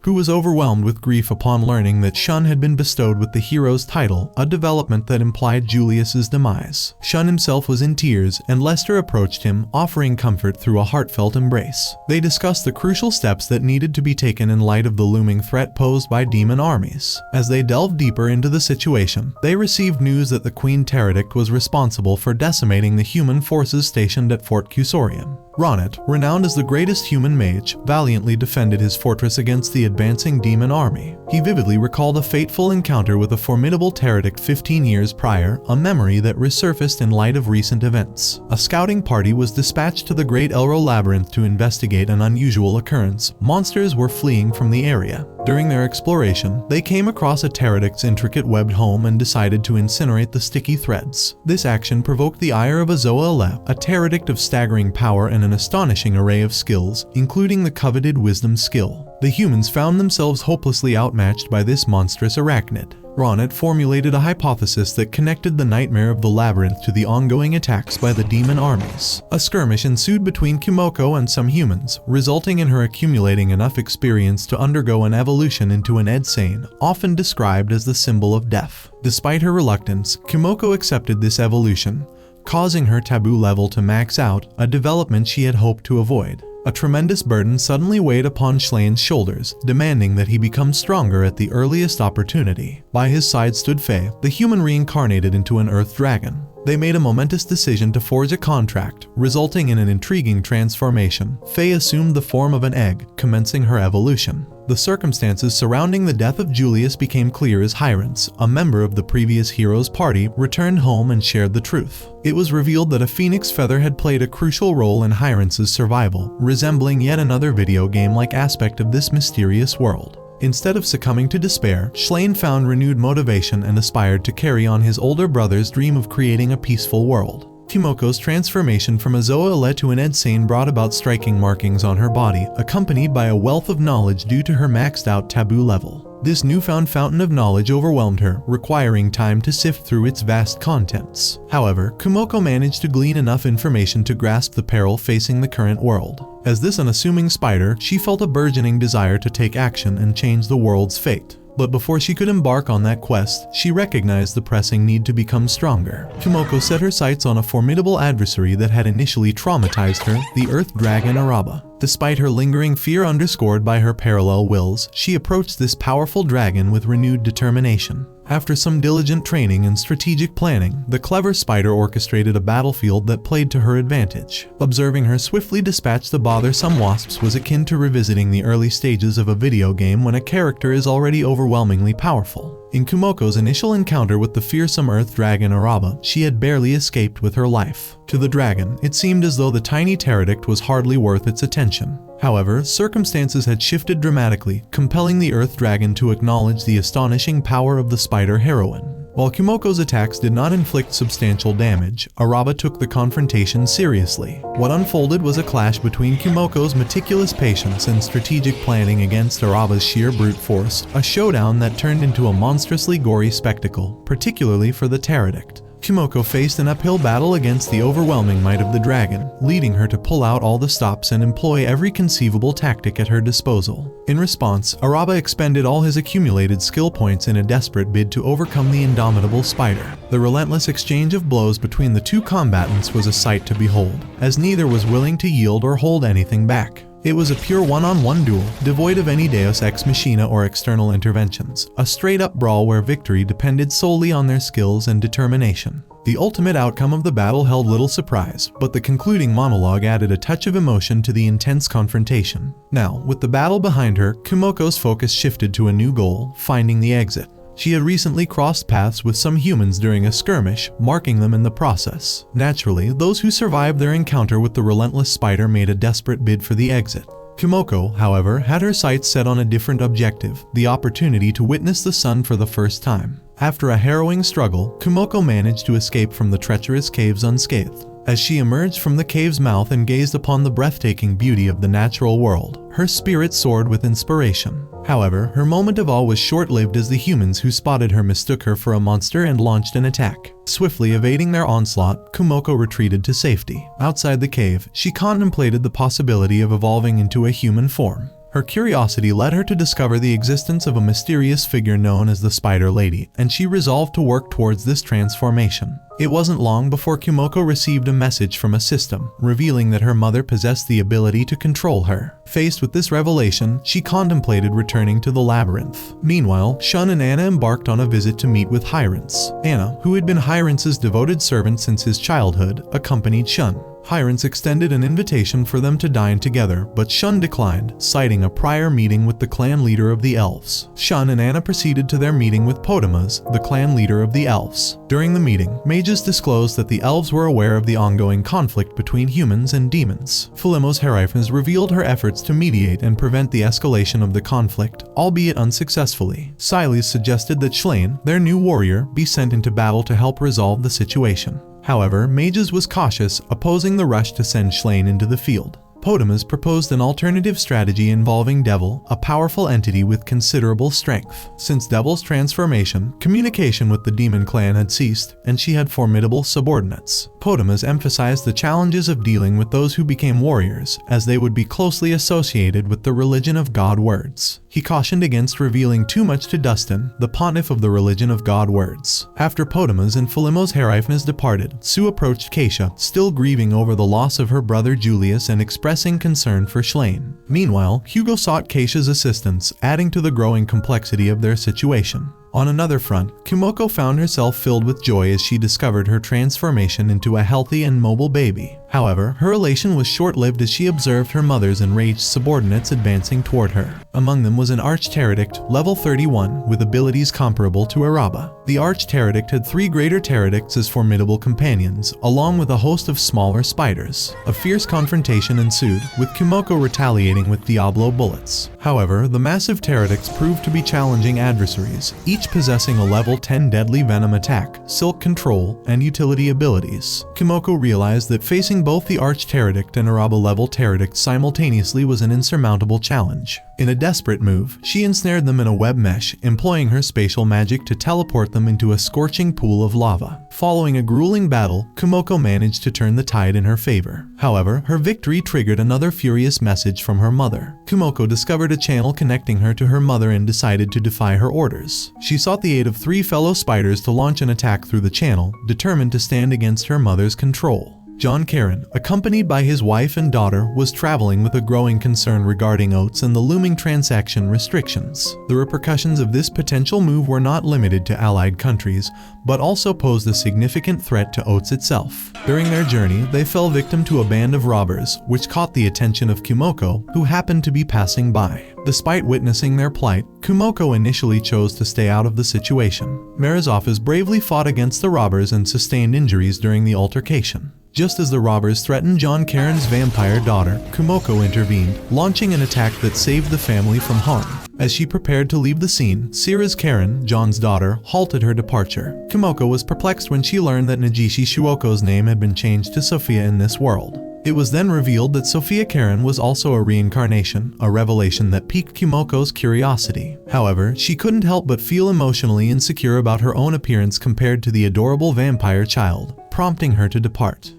Who was overwhelmed with grief upon learning that Shun had been bestowed with the hero's title, a development that implied Julius's demise. Shun himself was in tears, and Lester approached him, offering comfort through a heartfelt embrace. They discussed the crucial steps that needed to be taken in light of the looming threat posed by demon armies. As they delved deeper into the situation, they received news that the Queen Pterodict was responsible for decimating the human forces stationed at Fort Cusorian. Ronnet, renowned as the greatest human mage, valiantly defended his fortress against the advancing demon army. He vividly recalled a fateful encounter with a formidable Pterodict 15 years prior, a memory that resurfaced in light of recent events. A scouting party was dispatched to the Great Elro Labyrinth to investigate an unusual occurrence. Monsters were fleeing from the area. During their exploration, they came across a Pterodict's intricate webbed home and decided to incinerate the sticky threads. This action provoked the ire of a Zoa Ele, a Pterodict of staggering power and an astonishing array of skills, including the coveted wisdom skill. The humans found themselves hopelessly outmatched by this monstrous arachnid. Ronnet formulated a hypothesis that connected the nightmare of the labyrinth to the ongoing attacks by the demon armies. A skirmish ensued between Kumoko and some humans, resulting in her accumulating enough experience to undergo an evolution into an Edeane, often described as the symbol of death. Despite her reluctance, Kumoko accepted this evolution, causing her taboo level to max out, a development she had hoped to avoid. A tremendous burden suddenly weighed upon Schlane's shoulders, demanding that he become stronger at the earliest opportunity. By his side stood Faye, the human reincarnated into an earth dragon. They made a momentous decision to forge a contract, resulting in an intriguing transformation. Faye assumed the form of an egg, commencing her evolution. The circumstances surrounding the death of Julius became clear as Hyrants, a member of the previous hero's party, returned home and shared the truth. It was revealed that a phoenix feather had played a crucial role in Hyrants' survival, resembling yet another video game-like aspect of this mysterious world. Instead of succumbing to despair, Schlane found renewed motivation and aspired to carry on his older brother's dream of creating a peaceful world. Kumoko's transformation from a Zoa Ele to an Edeane brought about striking markings on her body, accompanied by a wealth of knowledge due to her maxed-out taboo level. This newfound fountain of knowledge overwhelmed her, requiring time to sift through its vast contents. However, Kumoko managed to glean enough information to grasp the peril facing the current world. As this unassuming spider, she felt a burgeoning desire to take action and change the world's fate. But before she could embark on that quest, she recognized the pressing need to become stronger. Kumoko set her sights on a formidable adversary that had initially traumatized her, the Earth Dragon Araba. Despite her lingering fear underscored by her parallel wills, she approached this powerful dragon with renewed determination. After some diligent training and strategic planning, the clever spider orchestrated a battlefield that played to her advantage. Observing her swiftly dispatch the bothersome wasps was akin to revisiting the early stages of a video game when a character is already overwhelmingly powerful. In Kumoko's initial encounter with the fearsome earth dragon Araba, she had barely escaped with her life. To the dragon, it seemed as though the tiny pterodactyl was hardly worth its attention. However, circumstances had shifted dramatically, compelling the earth dragon to acknowledge the astonishing power of the spider heroine. While Kumoko's attacks did not inflict substantial damage, Araba took the confrontation seriously. What unfolded was a clash between Kumoko's meticulous patience and strategic planning against Araba's sheer brute force, a showdown that turned into a monstrously gory spectacle, particularly for the pterodactyl. Kumoko faced an uphill battle against the overwhelming might of the dragon, leading her to pull out all the stops and employ every conceivable tactic at her disposal. In response, Araba expended all his accumulated skill points in a desperate bid to overcome the indomitable spider. The relentless exchange of blows between the two combatants was a sight to behold, as neither was willing to yield or hold anything back. It was a pure one-on-one duel, devoid of any deus ex machina or external interventions, a straight-up brawl where victory depended solely on their skills and determination. The ultimate outcome of the battle held little surprise, but the concluding monologue added a touch of emotion to the intense confrontation. Now, with the battle behind her, Kumoko's focus shifted to a new goal, finding the exit. She had recently crossed paths with some humans during a skirmish, marking them in the process. Naturally, those who survived their encounter with the relentless spider made a desperate bid for the exit. Kumoko, however, had her sights set on a different objective, the opportunity to witness the sun for the first time. After a harrowing struggle, Kumoko managed to escape from the treacherous caves unscathed. As she emerged from the cave's mouth and gazed upon the breathtaking beauty of the natural world, her spirit soared with inspiration. However, her moment of awe was short-lived as the humans who spotted her mistook her for a monster and launched an attack. Swiftly evading their onslaught, Kumoko retreated to safety. Outside the cave, she contemplated the possibility of evolving into a human form. Her curiosity led her to discover the existence of a mysterious figure known as the Spider Lady, and she resolved to work towards this transformation. It wasn't long before Kumoko received a message from a system, revealing that her mother possessed the ability to control her. Faced with this revelation, she contemplated returning to the labyrinth. Meanwhile, Shun and Anna embarked on a visit to meet with Hyrance. Anna, who had been Hyrance's devoted servant since his childhood, accompanied Shun. Hyrance extended an invitation for them to dine together, but Shun declined, citing a prior meeting with the clan leader of the elves. Shun and Anna proceeded to their meeting with Potmus, the clan leader of the elves. During the meeting, mages disclosed that the elves were aware of the ongoing conflict between humans and demons. Philimos Heraiphes revealed her efforts to mediate and prevent the escalation of the conflict, albeit unsuccessfully. Siles suggested that Shlain, their new warrior, be sent into battle to help resolve the situation. However, Mages was cautious, opposing the rush to send Shlain into the field. Potmus proposed an alternative strategy involving Devil, a powerful entity with considerable strength. Since Devil's transformation, communication with the demon clan had ceased, and she had formidable subordinates. Potmus emphasized the challenges of dealing with those who became warriors, as they would be closely associated with the religion of God words. He cautioned against revealing too much to Dustin, the pontiff of the religion of God words. After Potmus and Philimos Heraiphes departed, Sue approached Keisha, still grieving over the loss of her brother Julius and expressing concern for Shlain. Meanwhile, Hugo sought Keisha's assistance, adding to the growing complexity of their situation. On another front, Kumoko found herself filled with joy as she discovered her transformation into a healthy and mobile baby. However, her elation was short-lived as she observed her mother's enraged subordinates advancing toward her. Among them was an arch-pterodactyl, level 31, with abilities comparable to Araba. The arch-pterodactyl had 3 greater pterodactyls as formidable companions, along with a host of smaller spiders. A fierce confrontation ensued, with Kumoko retaliating with Diablo bullets. However, the massive pterodactyls proved to be challenging adversaries, each possessing a level 10 deadly venom attack, silk control, and utility abilities. Kumoko realized that facing both the arch-pterodactyl and Araba level pterodactyl simultaneously was an insurmountable challenge. In a desperate move, she ensnared them in a web mesh, employing her spatial magic to teleport them into a scorching pool of lava. Following a grueling battle, Kumoko managed to turn the tide in her favor. However, her victory triggered another furious message from her mother. Kumoko discovered a channel connecting her to her mother and decided to defy her orders. She sought the aid of 3 fellow spiders to launch an attack through the channel, determined to stand against her mother's control. John Karen, accompanied by his wife and daughter, was traveling with a growing concern regarding oats and the looming transaction restrictions. The repercussions of this potential move were not limited to allied countries, but also posed a significant threat to oats itself. During their journey, they fell victim to a band of robbers, which caught the attention of Kumoko, who happened to be passing by. Despite witnessing their plight, Kumoko initially chose to stay out of the situation. Marizofis bravely fought against the robbers and sustained injuries during the altercation. Just as the robbers threatened John Karen's vampire daughter, Kumoko intervened, launching an attack that saved the family from harm. As she prepared to leave the scene, Sira's Karen, John's daughter, halted her departure. Kumoko was perplexed when she learned that Nagishi Shuoko's name had been changed to Sophia in this world. It was then revealed that Sophia Karen was also a reincarnation, a revelation that piqued Kumoko's curiosity. However, she couldn't help but feel emotionally insecure about her own appearance compared to the adorable vampire child, prompting her to depart.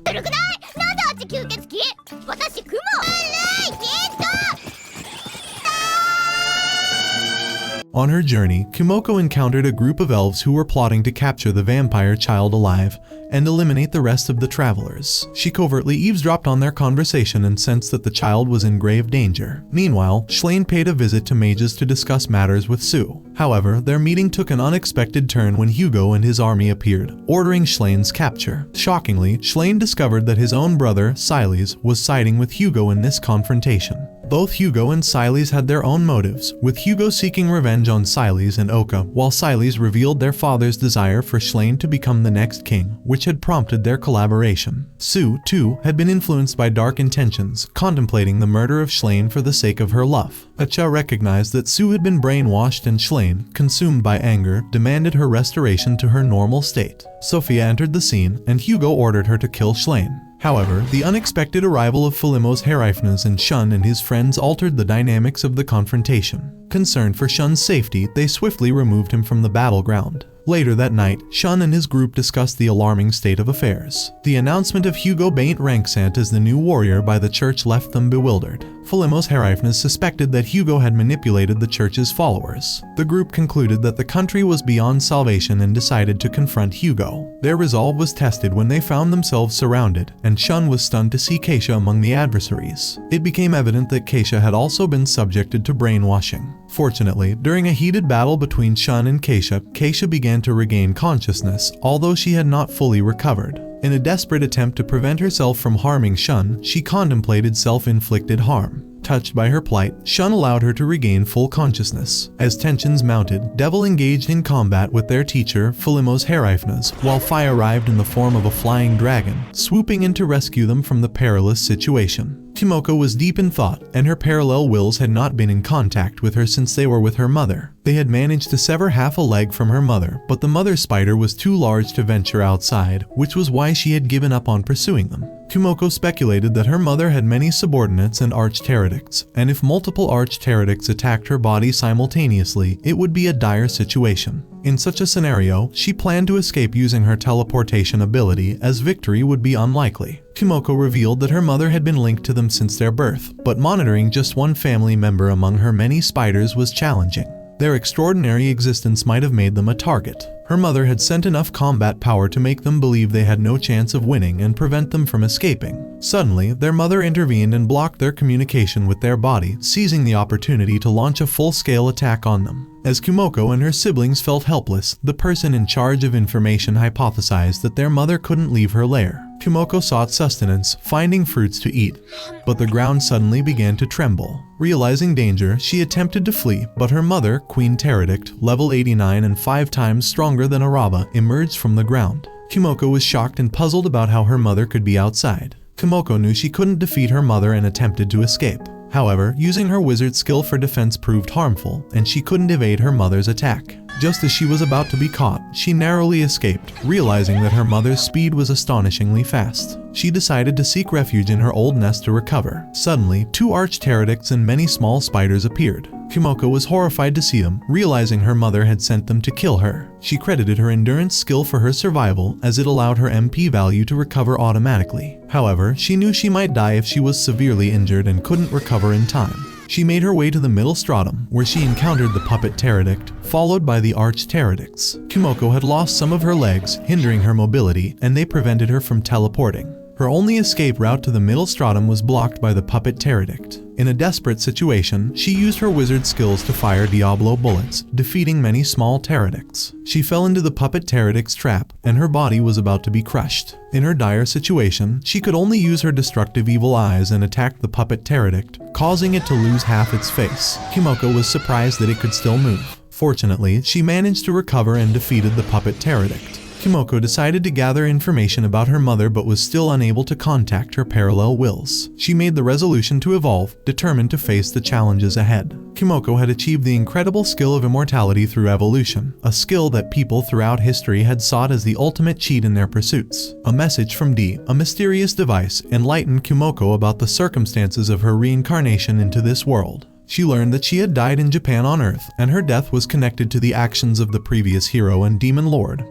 On her journey, Kumoko encountered a group of elves who were plotting to capture the vampire child alive and eliminate the rest of the travelers. She covertly eavesdropped on their conversation and sensed that the child was in grave danger. Meanwhile, Schlane paid a visit to mages to discuss matters with Sue. However, their meeting took an unexpected turn when Hugo and his army appeared, ordering Schlane's capture. Shockingly, Schlane discovered that his own brother, Siles, was siding with Hugo in this confrontation. Both Hugo and Siles had their own motives, with Hugo seeking revenge on Siles and Oka, while Siles revealed their father's desire for Schlane to become the next king, which had prompted their collaboration. Sue, too, had been influenced by dark intentions, contemplating the murder of Schlane for the sake of her love. Acha recognized that Sue had been brainwashed and Schlane, consumed by anger, demanded her restoration to her normal state. Sophia entered the scene, and Hugo ordered her to kill Schlane. However, the unexpected arrival of Philimos Heraifnes and Shun and his friends altered the dynamics of the confrontation. Concerned for Shun's safety, they swiftly removed him from the battleground. Later that night, Shun and his group discussed the alarming state of affairs. The announcement of Hugo Baint Ranksant as the new warrior by the church left them bewildered. Philimos Heraifnes suspected that Hugo had manipulated the church's followers. The group concluded that the country was beyond salvation and decided to confront Hugo. Their resolve was tested when they found themselves surrounded, and Shun was stunned to see Keisha among the adversaries. It became evident that Keisha had also been subjected to brainwashing. Fortunately, during a heated battle between Shun and Keisha began to regain consciousness, although she had not fully recovered. In a desperate attempt to prevent herself from harming Shun, she contemplated self-inflicted harm. Touched by her plight, Shun allowed her to regain full consciousness. As tensions mounted, Devil engaged in combat with their teacher, Philimos Heraifnes, while Phi arrived in the form of a flying dragon, swooping in to rescue them from the perilous situation. Kumoko was deep in thought, and her parallel wills had not been in contact with her since they were with her mother. They had managed to sever half a leg from her mother, but the mother spider was too large to venture outside, which was why she had given up on pursuing them. Kumoko speculated that her mother had many subordinates and arch-pterodactyls, and if multiple arch-pterodactyls attacked her body simultaneously, it would be a dire situation. In such a scenario, she planned to escape using her teleportation ability, as victory would be unlikely. Kumoko revealed that her mother had been linked to them since their birth, but monitoring just one family member among her many spiders was challenging. Their extraordinary existence might have made them a target. Her mother had sent enough combat power to make them believe they had no chance of winning and prevent them from escaping. Suddenly, their mother intervened and blocked their communication with their body, seizing the opportunity to launch a full-scale attack on them. As Kumoko and her siblings felt helpless, the person in charge of information hypothesized that their mother couldn't leave her lair. Kumoko sought sustenance, finding fruits to eat, but the ground suddenly began to tremble. Realizing danger, she attempted to flee, but her mother, Queen Pterodact, level 89 and 5 times stronger than Araba, emerged from the ground. Kumoko was shocked and puzzled about how her mother could be outside. Kumoko knew she couldn't defeat her mother and attempted to escape. However, using her wizard skill for defense proved harmful, and she couldn't evade her mother's attack. Just as she was about to be caught, she narrowly escaped, realizing that her mother's speed was astonishingly fast. She decided to seek refuge in her old nest to recover. Suddenly, 2 arch-pterodactyls and many small spiders appeared. Kumoko was horrified to see them, realizing her mother had sent them to kill her. She credited her endurance skill for her survival, as it allowed her MP value to recover automatically. However, she knew she might die if she was severely injured and couldn't recover in time. She made her way to the middle stratum, where she encountered the puppet pterodact, followed by the arch-pterodactyls. Kumoko had lost some of her legs, hindering her mobility, and they prevented her from teleporting. Her only escape route to the middle stratum was blocked by the puppet pterodactyl. In a desperate situation, she used her wizard skills to fire Diablo bullets, defeating many small pterodactyls. She fell into the puppet pterodactyl's trap, and her body was about to be crushed. In her dire situation, she could only use her destructive evil eyes and attacked the puppet pterodactyl, causing it to lose half its face. Kumoko was surprised that it could still move. Fortunately, she managed to recover and defeated the puppet pterodactyl. Kumoko decided to gather information about her mother but was still unable to contact her parallel wills. She made the resolution to evolve, determined to face the challenges ahead. Kumoko had achieved the incredible skill of immortality through evolution, a skill that people throughout history had sought as the ultimate cheat in their pursuits. A message from D, a mysterious device, enlightened Kumoko about the circumstances of her reincarnation into this world. She learned that she had died in Japan on Earth, and her death was connected to the actions of the previous hero and demon lord,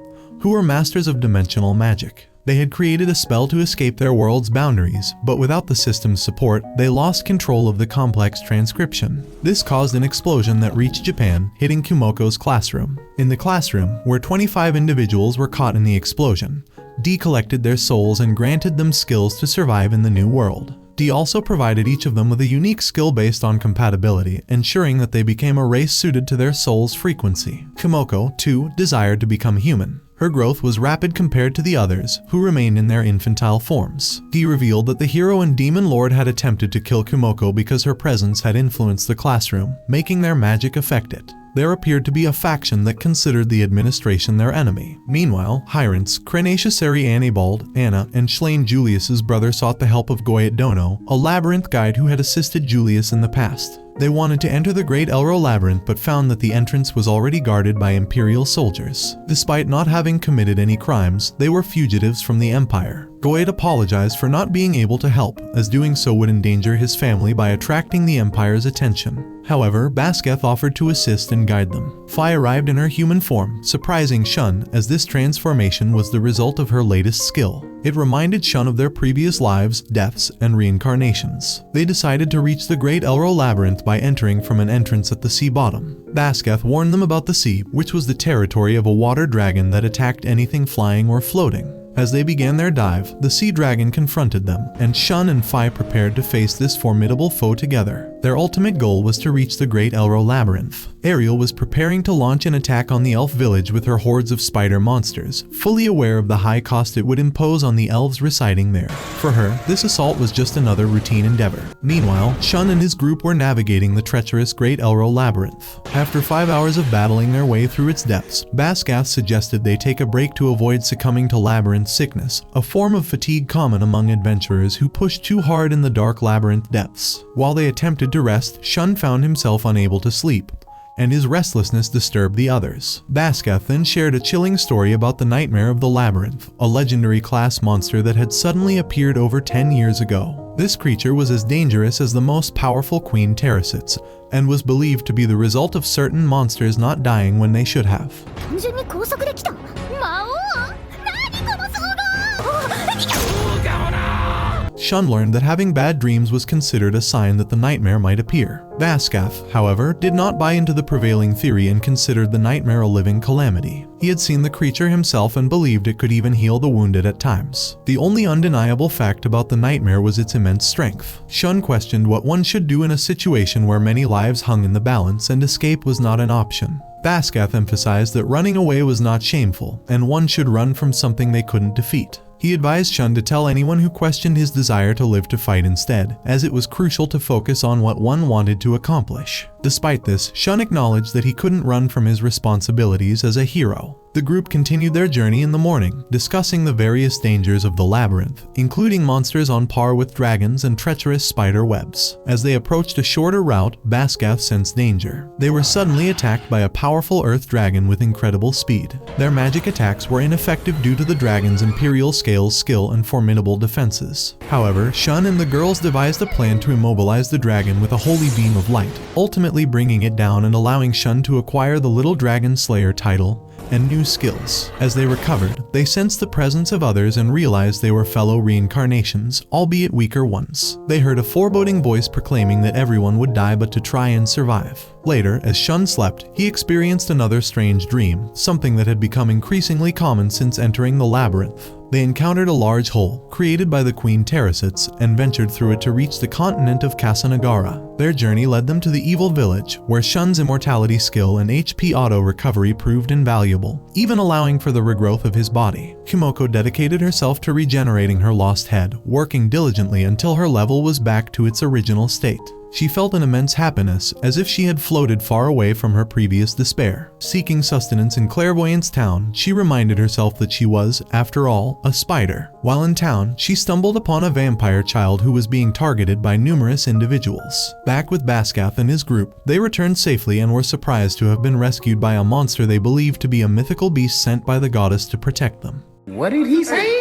who were masters of dimensional magic. They had created a spell to escape their world's boundaries, but without the system's support, they lost control of the complex transcription. This caused an explosion that reached Japan, hitting Kumoko's classroom. In the classroom, where 25 individuals were caught in the explosion, D collected their souls and granted them skills to survive in the new world. D also provided each of them with a unique skill based on compatibility, ensuring that they became a race suited to their soul's frequency. Kumoko, too, desired to become human. Her growth was rapid compared to the others, who remained in their infantile forms. D revealed that the hero and demon lord had attempted to kill Kumoko because her presence had influenced the classroom, making their magic affect it. There appeared to be a faction that considered the administration their enemy. Meanwhile, Hyrants, Crenatiusari Anibald, Anna, and Schlain Julius's brother sought the help of Goyet Dono, a labyrinth guide who had assisted Julius in the past. They wanted to enter the Great Elro Labyrinth but found that the entrance was already guarded by Imperial soldiers. Despite not having committed any crimes, they were fugitives from the Empire. Goyet apologized for not being able to help, as doing so would endanger his family by attracting the Empire's attention. However, Basketh offered to assist and guide them. Fi arrived in her human form, surprising Shun, as this transformation was the result of her latest skill. It reminded Shun of their previous lives, deaths, and reincarnations. They decided to reach the Great Elro Labyrinth by entering from an entrance at the sea bottom. Basketh warned them about the sea, which was the territory of a water dragon that attacked anything flying or floating. As they began their dive, the sea dragon confronted them, and Shun and Fi prepared to face this formidable foe together. Their ultimate goal was to reach the Great Elro Labyrinth. Ariel was preparing to launch an attack on the elf village with her hordes of spider monsters, fully aware of the high cost it would impose on the elves residing there. For her, this assault was just another routine endeavor. Meanwhile, Shun and his group were navigating the treacherous Great Elro Labyrinth. After 5 hours of battling their way through its depths, Baskath suggested they take a break to avoid succumbing to labyrinth sickness, a form of fatigue common among adventurers who push too hard in the dark labyrinth depths. While they attempted to rest, Shun found himself unable to sleep, and his restlessness disturbed the others. Baskath then shared a chilling story about the Nightmare of the Labyrinth, a legendary class monster that had suddenly appeared over 10 years ago. This creature was as dangerous as the most powerful Queen Terracits, and was believed to be the result of certain monsters not dying when they should have. Shun learned that having bad dreams was considered a sign that the nightmare might appear. Baskath, however, did not buy into the prevailing theory and considered the nightmare a living calamity. He had seen the creature himself and believed it could even heal the wounded at times. The only undeniable fact about the nightmare was its immense strength. Shun questioned what one should do in a situation where many lives hung in the balance and escape was not an option. Baskath emphasized that running away was not shameful, and one should run from something they couldn't defeat. He advised Shun to tell anyone who questioned his desire to live to fight instead, as it was crucial to focus on what one wanted to accomplish. Despite this, Shun acknowledged that he couldn't run from his responsibilities as a hero. The group continued their journey in the morning, discussing the various dangers of the labyrinth, including monsters on par with dragons and treacherous spider webs. As they approached a shorter route, Baskath sensed danger. They were suddenly attacked by a powerful earth dragon with incredible speed. Their magic attacks were ineffective due to the dragon's imperial scale's skill and formidable defenses. However, Shun and the girls devised a plan to immobilize the dragon with a holy beam of light, ultimately bringing it down and allowing Shun to acquire the Little Dragon Slayer title and new skills. As they recovered, they sensed the presence of others and realized they were fellow reincarnations, albeit weaker ones. They heard a foreboding voice proclaiming that everyone would die but to try and survive. Later, as Shun slept, he experienced another strange dream, something that had become increasingly common since entering the labyrinth. They encountered a large hole, created by the Queen Terracets, and ventured through it to reach the continent of Kasanagara. Their journey led them to the evil village, where Shun's immortality skill and HP auto recovery proved invaluable, even allowing for the regrowth of his body. Kumoko dedicated herself to regenerating her lost head, working diligently until her level was back to its original state. She felt an immense happiness, as if she had floated far away from her previous despair. Seeking sustenance in Clairvoyance Town, she reminded herself that she was, after all, a spider. While in town, she stumbled upon a vampire child who was being targeted by numerous individuals. Back with Baskath and his group, they returned safely and were surprised to have been rescued by a monster they believed to be a mythical beast sent by the goddess to protect them. What did he say?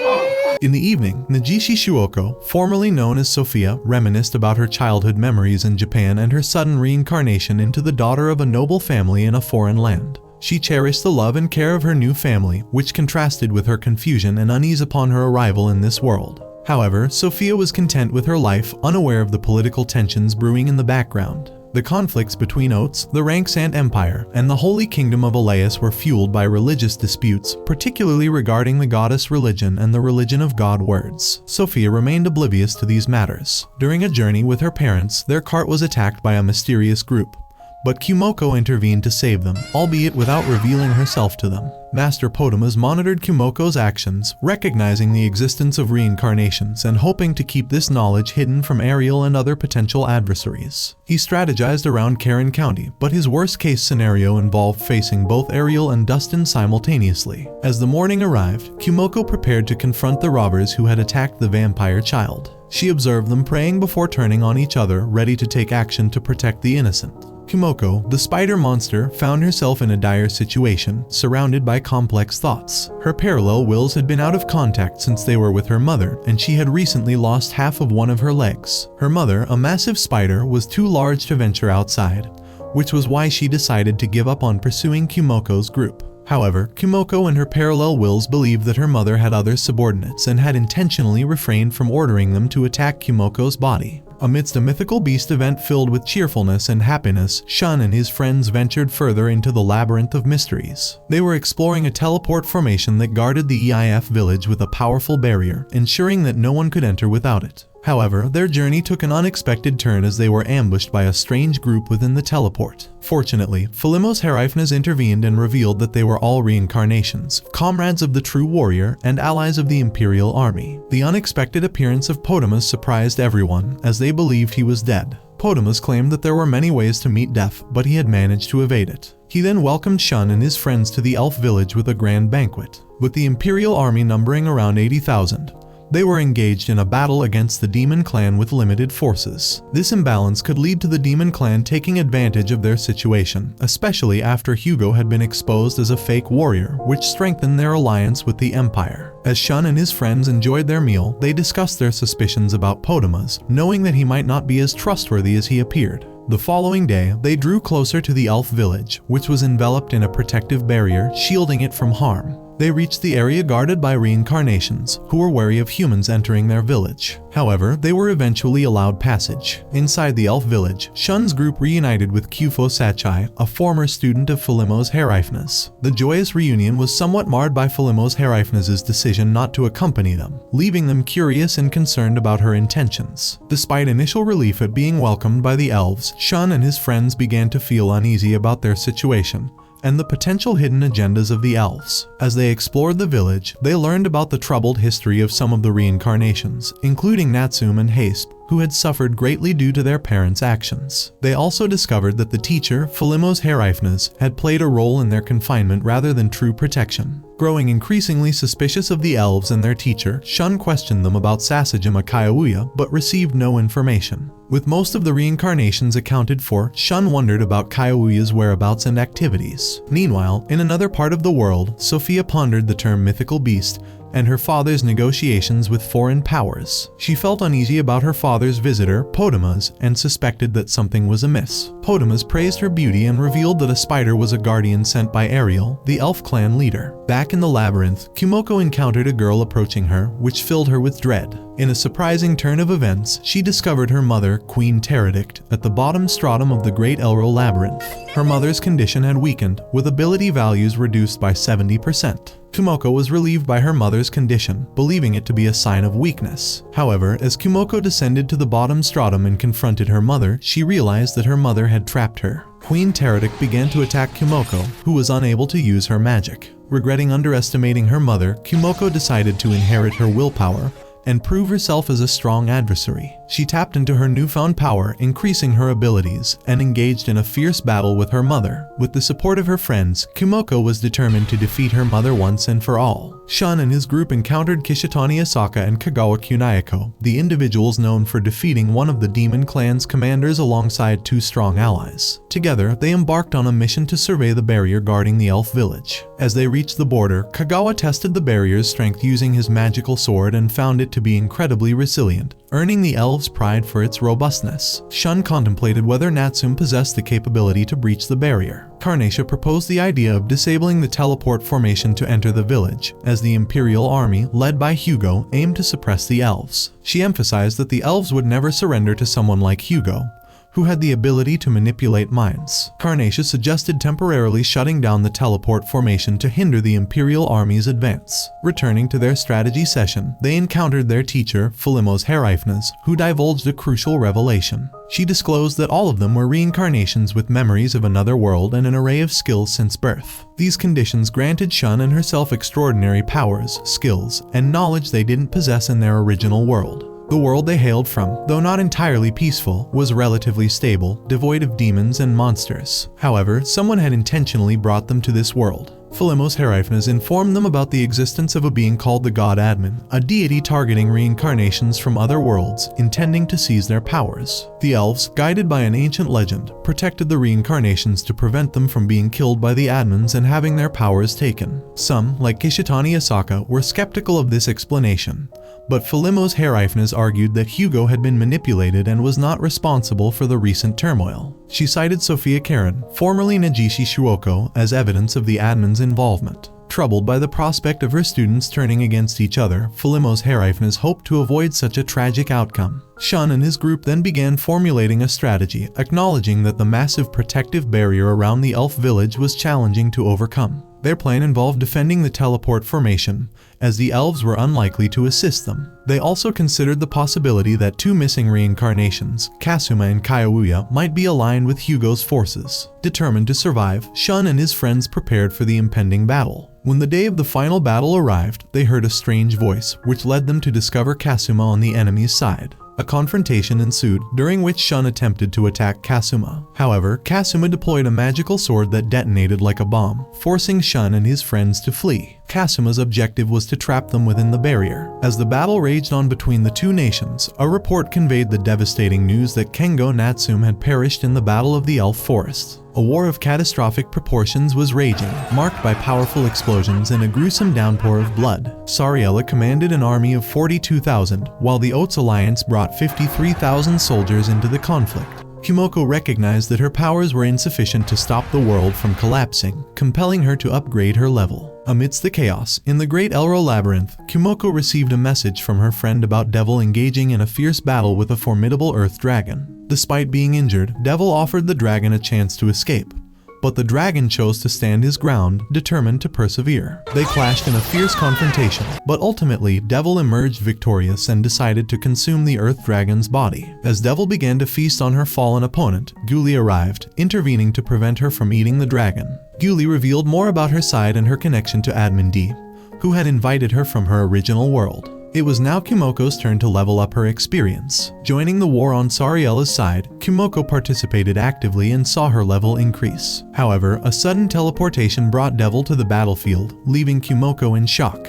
In the evening, Nagishi Shuoko, formerly known as Sophia, reminisced about her childhood memories in Japan and her sudden reincarnation into the daughter of a noble family in a foreign land. She cherished the love and care of her new family, which contrasted with her confusion and unease upon her arrival in this world. However, Sophia was content with her life, unaware of the political tensions brewing in the background. The conflicts between Oats, the Ranksand Empire, and the Holy Kingdom of Elias were fueled by religious disputes, particularly regarding the goddess religion and the religion of God words. Sophia remained oblivious to these matters. During a journey with her parents, their cart was attacked by a mysterious group. But Kumoko intervened to save them, albeit without revealing herself to them. Master Potmus monitored Kumoko's actions, recognizing the existence of reincarnations and hoping to keep this knowledge hidden from Ariel and other potential adversaries. He strategized around Karen County, but his worst-case scenario involved facing both Ariel and Dustin simultaneously. As the morning arrived, Kumoko prepared to confront the robbers who had attacked the vampire child. She observed them praying before turning on each other, ready to take action to protect the innocent. Kumoko, the spider monster, found herself in a dire situation, surrounded by complex thoughts. Her parallel wills had been out of contact since they were with her mother, and she had recently lost half of one of her legs. Her mother, a massive spider, was too large to venture outside, which was why she decided to give up on pursuing Kumoko's group. However, Kumoko and her parallel wills believed that her mother had other subordinates and had intentionally refrained from ordering them to attack Kumoko's body. Amidst a mythical beast event filled with cheerfulness and happiness, Shun and his friends ventured further into the labyrinth of mysteries. They were exploring a teleport formation that guarded the EIF village with a powerful barrier, ensuring that no one could enter without it. However, their journey took an unexpected turn as they were ambushed by a strange group within the teleport. Fortunately, Philimos Heraifnes intervened and revealed that they were all reincarnations, comrades of the true warrior, and allies of the Imperial Army. The unexpected appearance of Potmus surprised everyone, as they believed he was dead. Potmus claimed that there were many ways to meet death, but he had managed to evade it. He then welcomed Shun and his friends to the elf village with a grand banquet. With the Imperial Army numbering around 80,000, they were engaged in a battle against the Demon Clan with limited forces. This imbalance could lead to the Demon Clan taking advantage of their situation, especially after Hugo had been exposed as a fake warrior, which strengthened their alliance with the Empire. As Shun and his friends enjoyed their meal, they discussed their suspicions about Potmus, knowing that he might not be as trustworthy as he appeared. The following day, they drew closer to the elf village, which was enveloped in a protective barrier, shielding it from harm. They reached the area guarded by reincarnations, who were wary of humans entering their village. However, they were eventually allowed passage. Inside the elf village, Shun's group reunited with Kufo Sachai, a former student of Philimos Heraifnes. The joyous reunion was somewhat marred by Philimos Heraifnes' decision not to accompany them, leaving them curious and concerned about her intentions. Despite initial relief at being welcomed by the elves, Shun and his friends began to feel uneasy about their situation and the potential hidden agendas of the elves. As they explored the village, they learned about the troubled history of some of the reincarnations, including Natsum and Haspe, who had suffered greatly due to their parents' actions. They also discovered that the teacher, Philimos Heraifnes, had played a role in their confinement rather than true protection. Growing increasingly suspicious of the elves and their teacher, Shun questioned them about Sasajima Kaiouya, but received no information. With most of the reincarnations accounted for, Shun wondered about Kaiouya's whereabouts and activities. Meanwhile, in another part of the world, Sophia pondered the term mythical beast and her father's negotiations with foreign powers. She felt uneasy about her father's visitor, Potmus, and suspected that something was amiss. Potmus praised her beauty and revealed that a spider was a guardian sent by Ariel, the elf clan leader. Back in the labyrinth, Kumoko encountered a girl approaching her, which filled her with dread. In a surprising turn of events, she discovered her mother, Queen Teredict, at the bottom stratum of the Great Elro Labyrinth. Her mother's condition had weakened, with ability values reduced by 70%. Kumoko was relieved by her mother's condition, believing it to be a sign of weakness. However, as Kumoko descended to the bottom stratum and confronted her mother, she realized that her mother had trapped her. Queen Teredict began to attack Kumoko, who was unable to use her magic. Regretting underestimating her mother, Kumoko decided to inherit her willpower and prove herself as a strong adversary. She tapped into her newfound power, increasing her abilities, and engaged in a fierce battle with her mother. With the support of her friends, Kumoko was determined to defeat her mother once and for all. Shun and his group encountered Kishitani Asaka and Kagawa Kunayako, the individuals known for defeating one of the demon clan's commanders alongside two strong allies. Together, they embarked on a mission to survey the barrier guarding the elf village. As they reached the border, Kagawa tested the barrier's strength using his magical sword and found it to be incredibly resilient, earning the elves' pride for its robustness. Shun contemplated whether Natsume possessed the capability to breach the barrier. Carnatia proposed the idea of disabling the teleport formation to enter the village, as the Imperial army, led by Hugo, aimed to suppress the elves. She emphasized that the elves would never surrender to someone like Hugo, who had the ability to manipulate minds. Carnatia suggested temporarily shutting down the teleport formation to hinder the Imperial army's advance. Returning to their strategy session, they encountered their teacher, Philimos Heraifnes, who divulged a crucial revelation. She disclosed that all of them were reincarnations with memories of another world and an array of skills since birth. These conditions granted Shun and herself extraordinary powers, skills, and knowledge they didn't possess in their original world. The world they hailed from, though not entirely peaceful, was relatively stable, devoid of demons and monsters. However, someone had intentionally brought them to this world. Philimos Heraifnes informed them about the existence of a being called the God Admin, a deity targeting reincarnations from other worlds, intending to seize their powers. The elves, guided by an ancient legend, protected the reincarnations to prevent them from being killed by the admins and having their powers taken. Some, like Kishitani Asaka, were skeptical of this explanation, but Philimos Heraifnes argued that Hugo had been manipulated and was not responsible for the recent turmoil. She cited Sophia Karen, formerly Nagishi Shuoko, as evidence of the admin's involvement. Troubled by the prospect of her students turning against each other, Philimos Heraifnes hoped to avoid such a tragic outcome. Shun and his group then began formulating a strategy, acknowledging that the massive protective barrier around the elf village was challenging to overcome. Their plan involved defending the teleport formation, as the elves were unlikely to assist them. They also considered the possibility that two missing reincarnations, Kasuma and Kayouya, might be aligned with Hugo's forces. Determined to survive, Shun and his friends prepared for the impending battle. When the day of the final battle arrived, they heard a strange voice, which led them to discover Kasuma on the enemy's side. A confrontation ensued, during which Shun attempted to attack Kasuma. However, Kasuma deployed a magical sword that detonated like a bomb, forcing Shun and his friends to flee. Kasuma's objective was to trap them within the barrier. As the battle raged on between the two nations, a report conveyed the devastating news that Kengo Natsume had perished in the Battle of the Elf Forest. A war of catastrophic proportions was raging, marked by powerful explosions and a gruesome downpour of blood. Ariel commanded an army of 42,000, while the Oats Alliance brought 53,000 soldiers into the conflict. Kumoko recognized that her powers were insufficient to stop the world from collapsing, compelling her to upgrade her level. Amidst the chaos, in the Great Elro Labyrinth, Kumoko received a message from her friend about Devil engaging in a fierce battle with a formidable earth dragon. Despite being injured, Devil offered the dragon a chance to escape, but the dragon chose to stand his ground, determined to persevere. They clashed in a fierce confrontation, but ultimately Devil emerged victorious and decided to consume the earth dragon's body. As Devil began to feast on her fallen opponent, Guli arrived, intervening to prevent her from eating the dragon. Guli revealed more about her side and her connection to Admin D, who had invited her from her original world. It was now Kumoko's turn to level up her experience. Joining the war on Sariela's side, Kumoko participated actively and saw her level increase. However, a sudden teleportation brought Devil to the battlefield, leaving Kumoko in shock.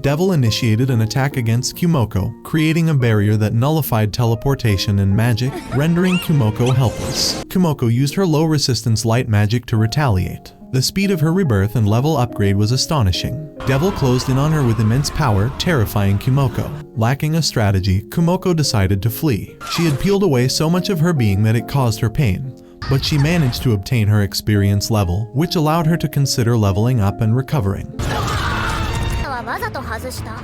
Devil initiated an attack against Kumoko, creating a barrier that nullified teleportation and magic, rendering Kumoko helpless. Kumoko used her low-resistance light magic to retaliate. The speed of her rebirth and level upgrade was astonishing. Devil closed in on her with immense power, terrifying Kumoko. Lacking a strategy, Kumoko decided to flee. She had peeled away so much of her being that it caused her pain, but she managed to obtain her experience level, which allowed her to consider leveling up and recovering. わざと外した？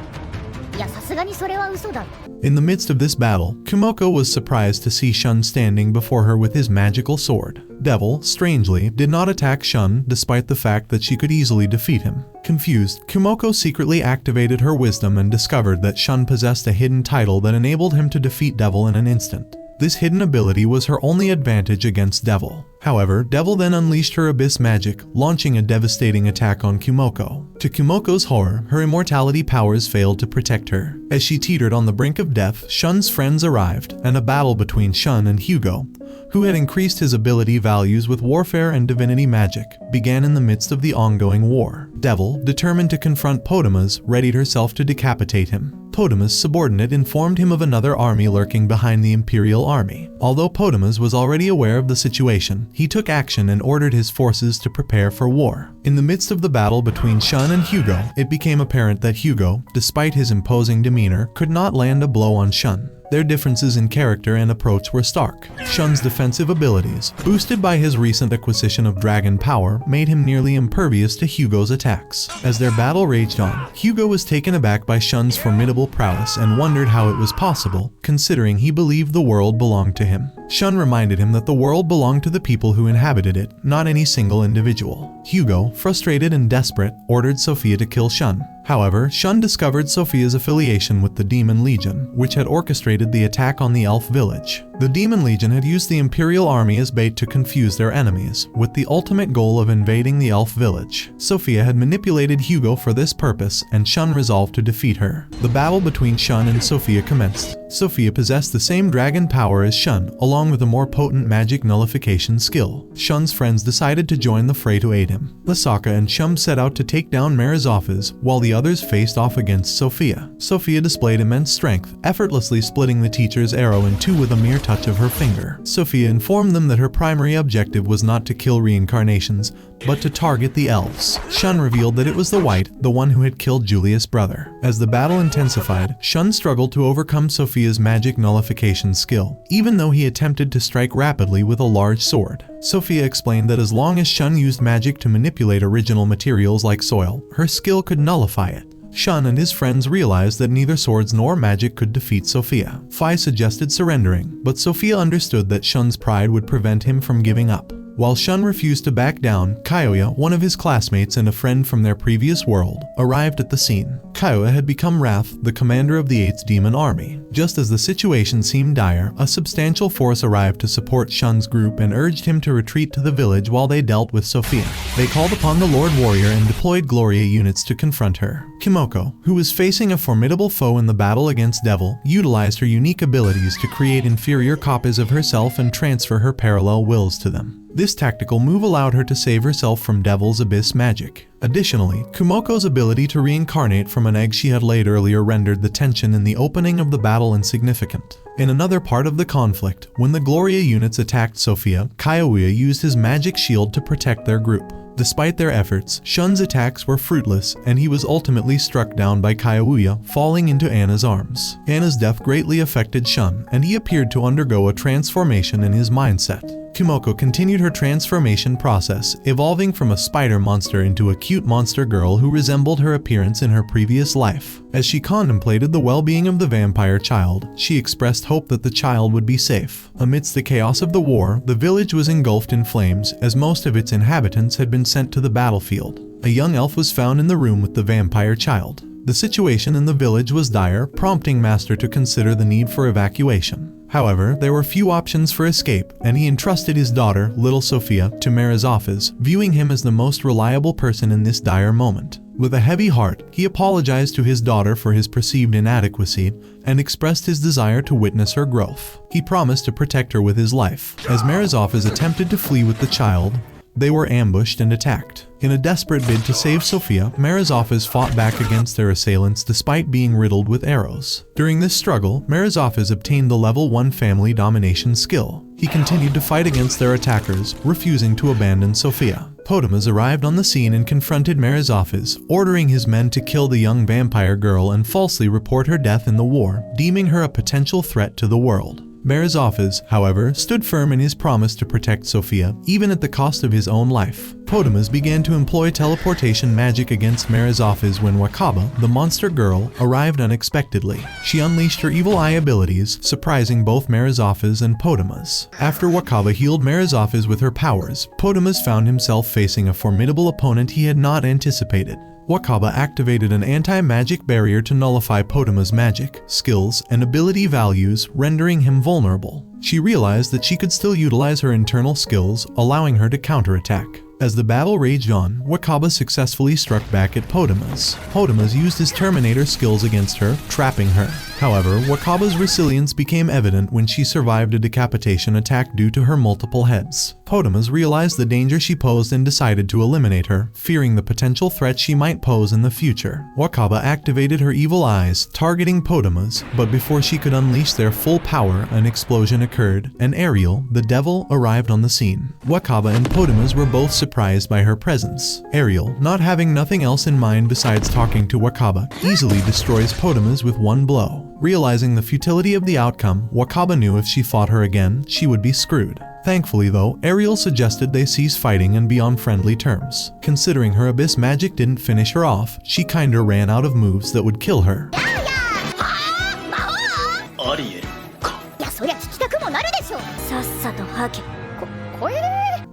いや、さすがにそれは嘘だろ。 In the midst of this battle, Kumoko was surprised to see Shun standing before her with his magical sword. Devil, strangely, did not attack Shun despite the fact that she could easily defeat him. Confused, Kumoko secretly activated her wisdom and discovered that Shun possessed a hidden title that enabled him to defeat Devil in an instant. This hidden ability was her only advantage against Devil. However, Devil then unleashed her abyss magic, launching a devastating attack on Kumoko. To Kumoko's horror, her immortality powers failed to protect her. As she teetered on the brink of death, Shun's friends arrived, and a battle between Shun and Hugo, who had increased his ability values with warfare and divinity magic, began in the midst of the ongoing war. Devil, determined to confront Potmus, readied herself to decapitate him. Potmus' subordinate informed him of another army lurking behind the Imperial army. Although Potmus was already aware of the situation, he took action and ordered his forces to prepare for war. In the midst of the battle between Shun and Hugo, it became apparent that Hugo, despite his imposing demeanor, could not land a blow on Shun. Their differences in character and approach were stark. Shun's defensive abilities, boosted by his recent acquisition of dragon power, made him nearly impervious to Hugo's attacks. As their battle raged on, Hugo was taken aback by Shun's formidable prowess and wondered how it was possible, considering he believed the world belonged to him. Shun reminded him that the world belonged to the people who inhabited it, not any single individual. Hugo, frustrated and desperate, ordered Sophia to kill Shun. However, Shun discovered Sophia's affiliation with the Demon Legion, which had orchestrated the attack on the elf village. The Demon Legion had used the Imperial army as bait to confuse their enemies, with the ultimate goal of invading the elf village. Sophia had manipulated Hugo for this purpose, and Shun resolved to defeat her. The battle between Shun and Sophia commenced. Sophia possessed the same dragon power as Shun, along with a more potent magic nullification skill. Shun's friends decided to join the fray to aid him. Lasaka and Shum set out to take down Marizofas, while the others faced off against Sophia. Sophia displayed immense strength, effortlessly splitting the teacher's arrow in two with a mere touch of her finger. Sophia informed them that her primary objective was not to kill reincarnations, but to target the elves. Shun revealed that it was the White, the one who had killed Julius' brother. As the battle intensified, Shun struggled to overcome Sophia's magic nullification skill, even though he attempted to strike rapidly with a large sword. Sophia explained that as long as Shun used magic to manipulate original materials like soil, her skill could nullify it. Shun and his friends realized that neither swords nor magic could defeat Sophia. Phi suggested surrendering, but Sophia understood that Shun's pride would prevent him from giving up. While Shun refused to back down, Kyoya, one of his classmates and a friend from their previous world, arrived at the scene. Kyoya had become Wrath, the commander of the 8th Demon Army. Just as the situation seemed dire, a substantial force arrived to support Shun's group and urged him to retreat to the village while they dealt with Sophia. They called upon the Lord Warrior and deployed Gloria units to confront her. Kumoko, who was facing a formidable foe in the battle against Devil, utilized her unique abilities to create inferior copies of herself and transfer her parallel wills to them. This tactical move allowed her to save herself from Devil's abyss magic. Additionally, Kumoko's ability to reincarnate from an egg she had laid earlier rendered the tension in the opening of the battle insignificant. In another part of the conflict, when the Gloria units attacked Sophia, Kyoya used his magic shield to protect their group. Despite their efforts, Shun's attacks were fruitless, and he was ultimately struck down by Kyoya, falling into Anna's arms. Anna's death greatly affected Shun, and he appeared to undergo a transformation in his mindset. Kumoko continued her transformation process, evolving from a spider monster into a cute monster girl who resembled her appearance in her previous life. As she contemplated the well-being of the vampire child, she expressed hope that the child would be safe. Amidst the chaos of the war, the village was engulfed in flames, as most of its inhabitants had been sent to the battlefield. A young elf was found in the room with the vampire child. The situation in the village was dire, prompting Master to consider the need for evacuation. However, there were few options for escape, and he entrusted his daughter, little Sophia, to Marizofas, viewing him as the most reliable person in this dire moment. With a heavy heart, he apologized to his daughter for his perceived inadequacy and expressed his desire to witness her growth. He promised to protect her with his life. As Marizofas attempted to flee with the child, they were ambushed and attacked. In a desperate bid to save Sophia, Marizofas fought back against their assailants despite being riddled with arrows. During this struggle, Marizofas obtained the level 1 family domination skill. He continued to fight against their attackers, refusing to abandon Sophia. Potmus arrived on the scene and confronted Marizofas, ordering his men to kill the young vampire girl and falsely report her death in the war, deeming her a potential threat to the world. Merizofes, however, stood firm in his promise to protect Sophia, even at the cost of his own life. Potmus began to employ teleportation magic against Merizofes when Wakaba, the monster girl, arrived unexpectedly. She unleashed her evil eye abilities, surprising both Merizofes and Potmus. After Wakaba healed Merizofes with her powers, Potmus found himself facing a formidable opponent he had not anticipated. Wakaba activated an anti-magic barrier to nullify Potmus' magic, skills, and ability values, rendering him vulnerable. She realized that she could still utilize her internal skills, allowing her to counterattack. As the battle raged on, Wakaba successfully struck back at Potmus. Potmus used his Terminator skills against her, trapping her. However, Wakaba's resilience became evident when she survived a decapitation attack due to her multiple heads. Potmus realized the danger she posed and decided to eliminate her, fearing the potential threat she might pose in the future. Wakaba activated her evil eyes, targeting Potmus, but before she could unleash their full power, an explosion occurred, and Ariel, the devil, arrived on the scene. Wakaba and Potmus were both surprised by her presence. Ariel, not having nothing else in mind besides talking to Wakaba, easily destroys Potmus with one blow. Realizing the futility of the outcome, Wakaba knew if she fought her again, she would be screwed. Thankfully though, Ariel suggested they cease fighting and be on friendly terms. Considering her abyss magic didn't finish her off, she kinda ran out of moves that would kill her.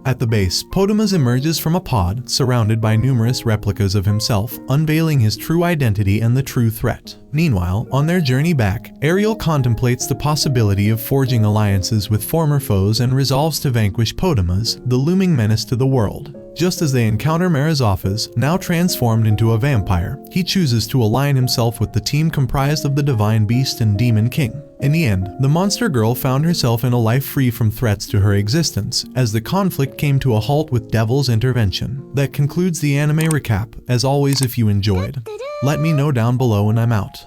At the base, Potmus emerges from a pod, surrounded by numerous replicas of himself, unveiling his true identity and the true threat. Meanwhile, on their journey back, Ariel contemplates the possibility of forging alliances with former foes and resolves to vanquish Potmus, the looming menace to the world. Just as they encounter Merizofes, now transformed into a vampire, he chooses to align himself with the team comprised of the Divine Beast and Demon King. In the end, the monster girl found herself in a life free from threats to her existence, as the conflict came to a halt with Devil's intervention. That concludes the anime recap. As always, if you enjoyed, let me know down below and I'm out.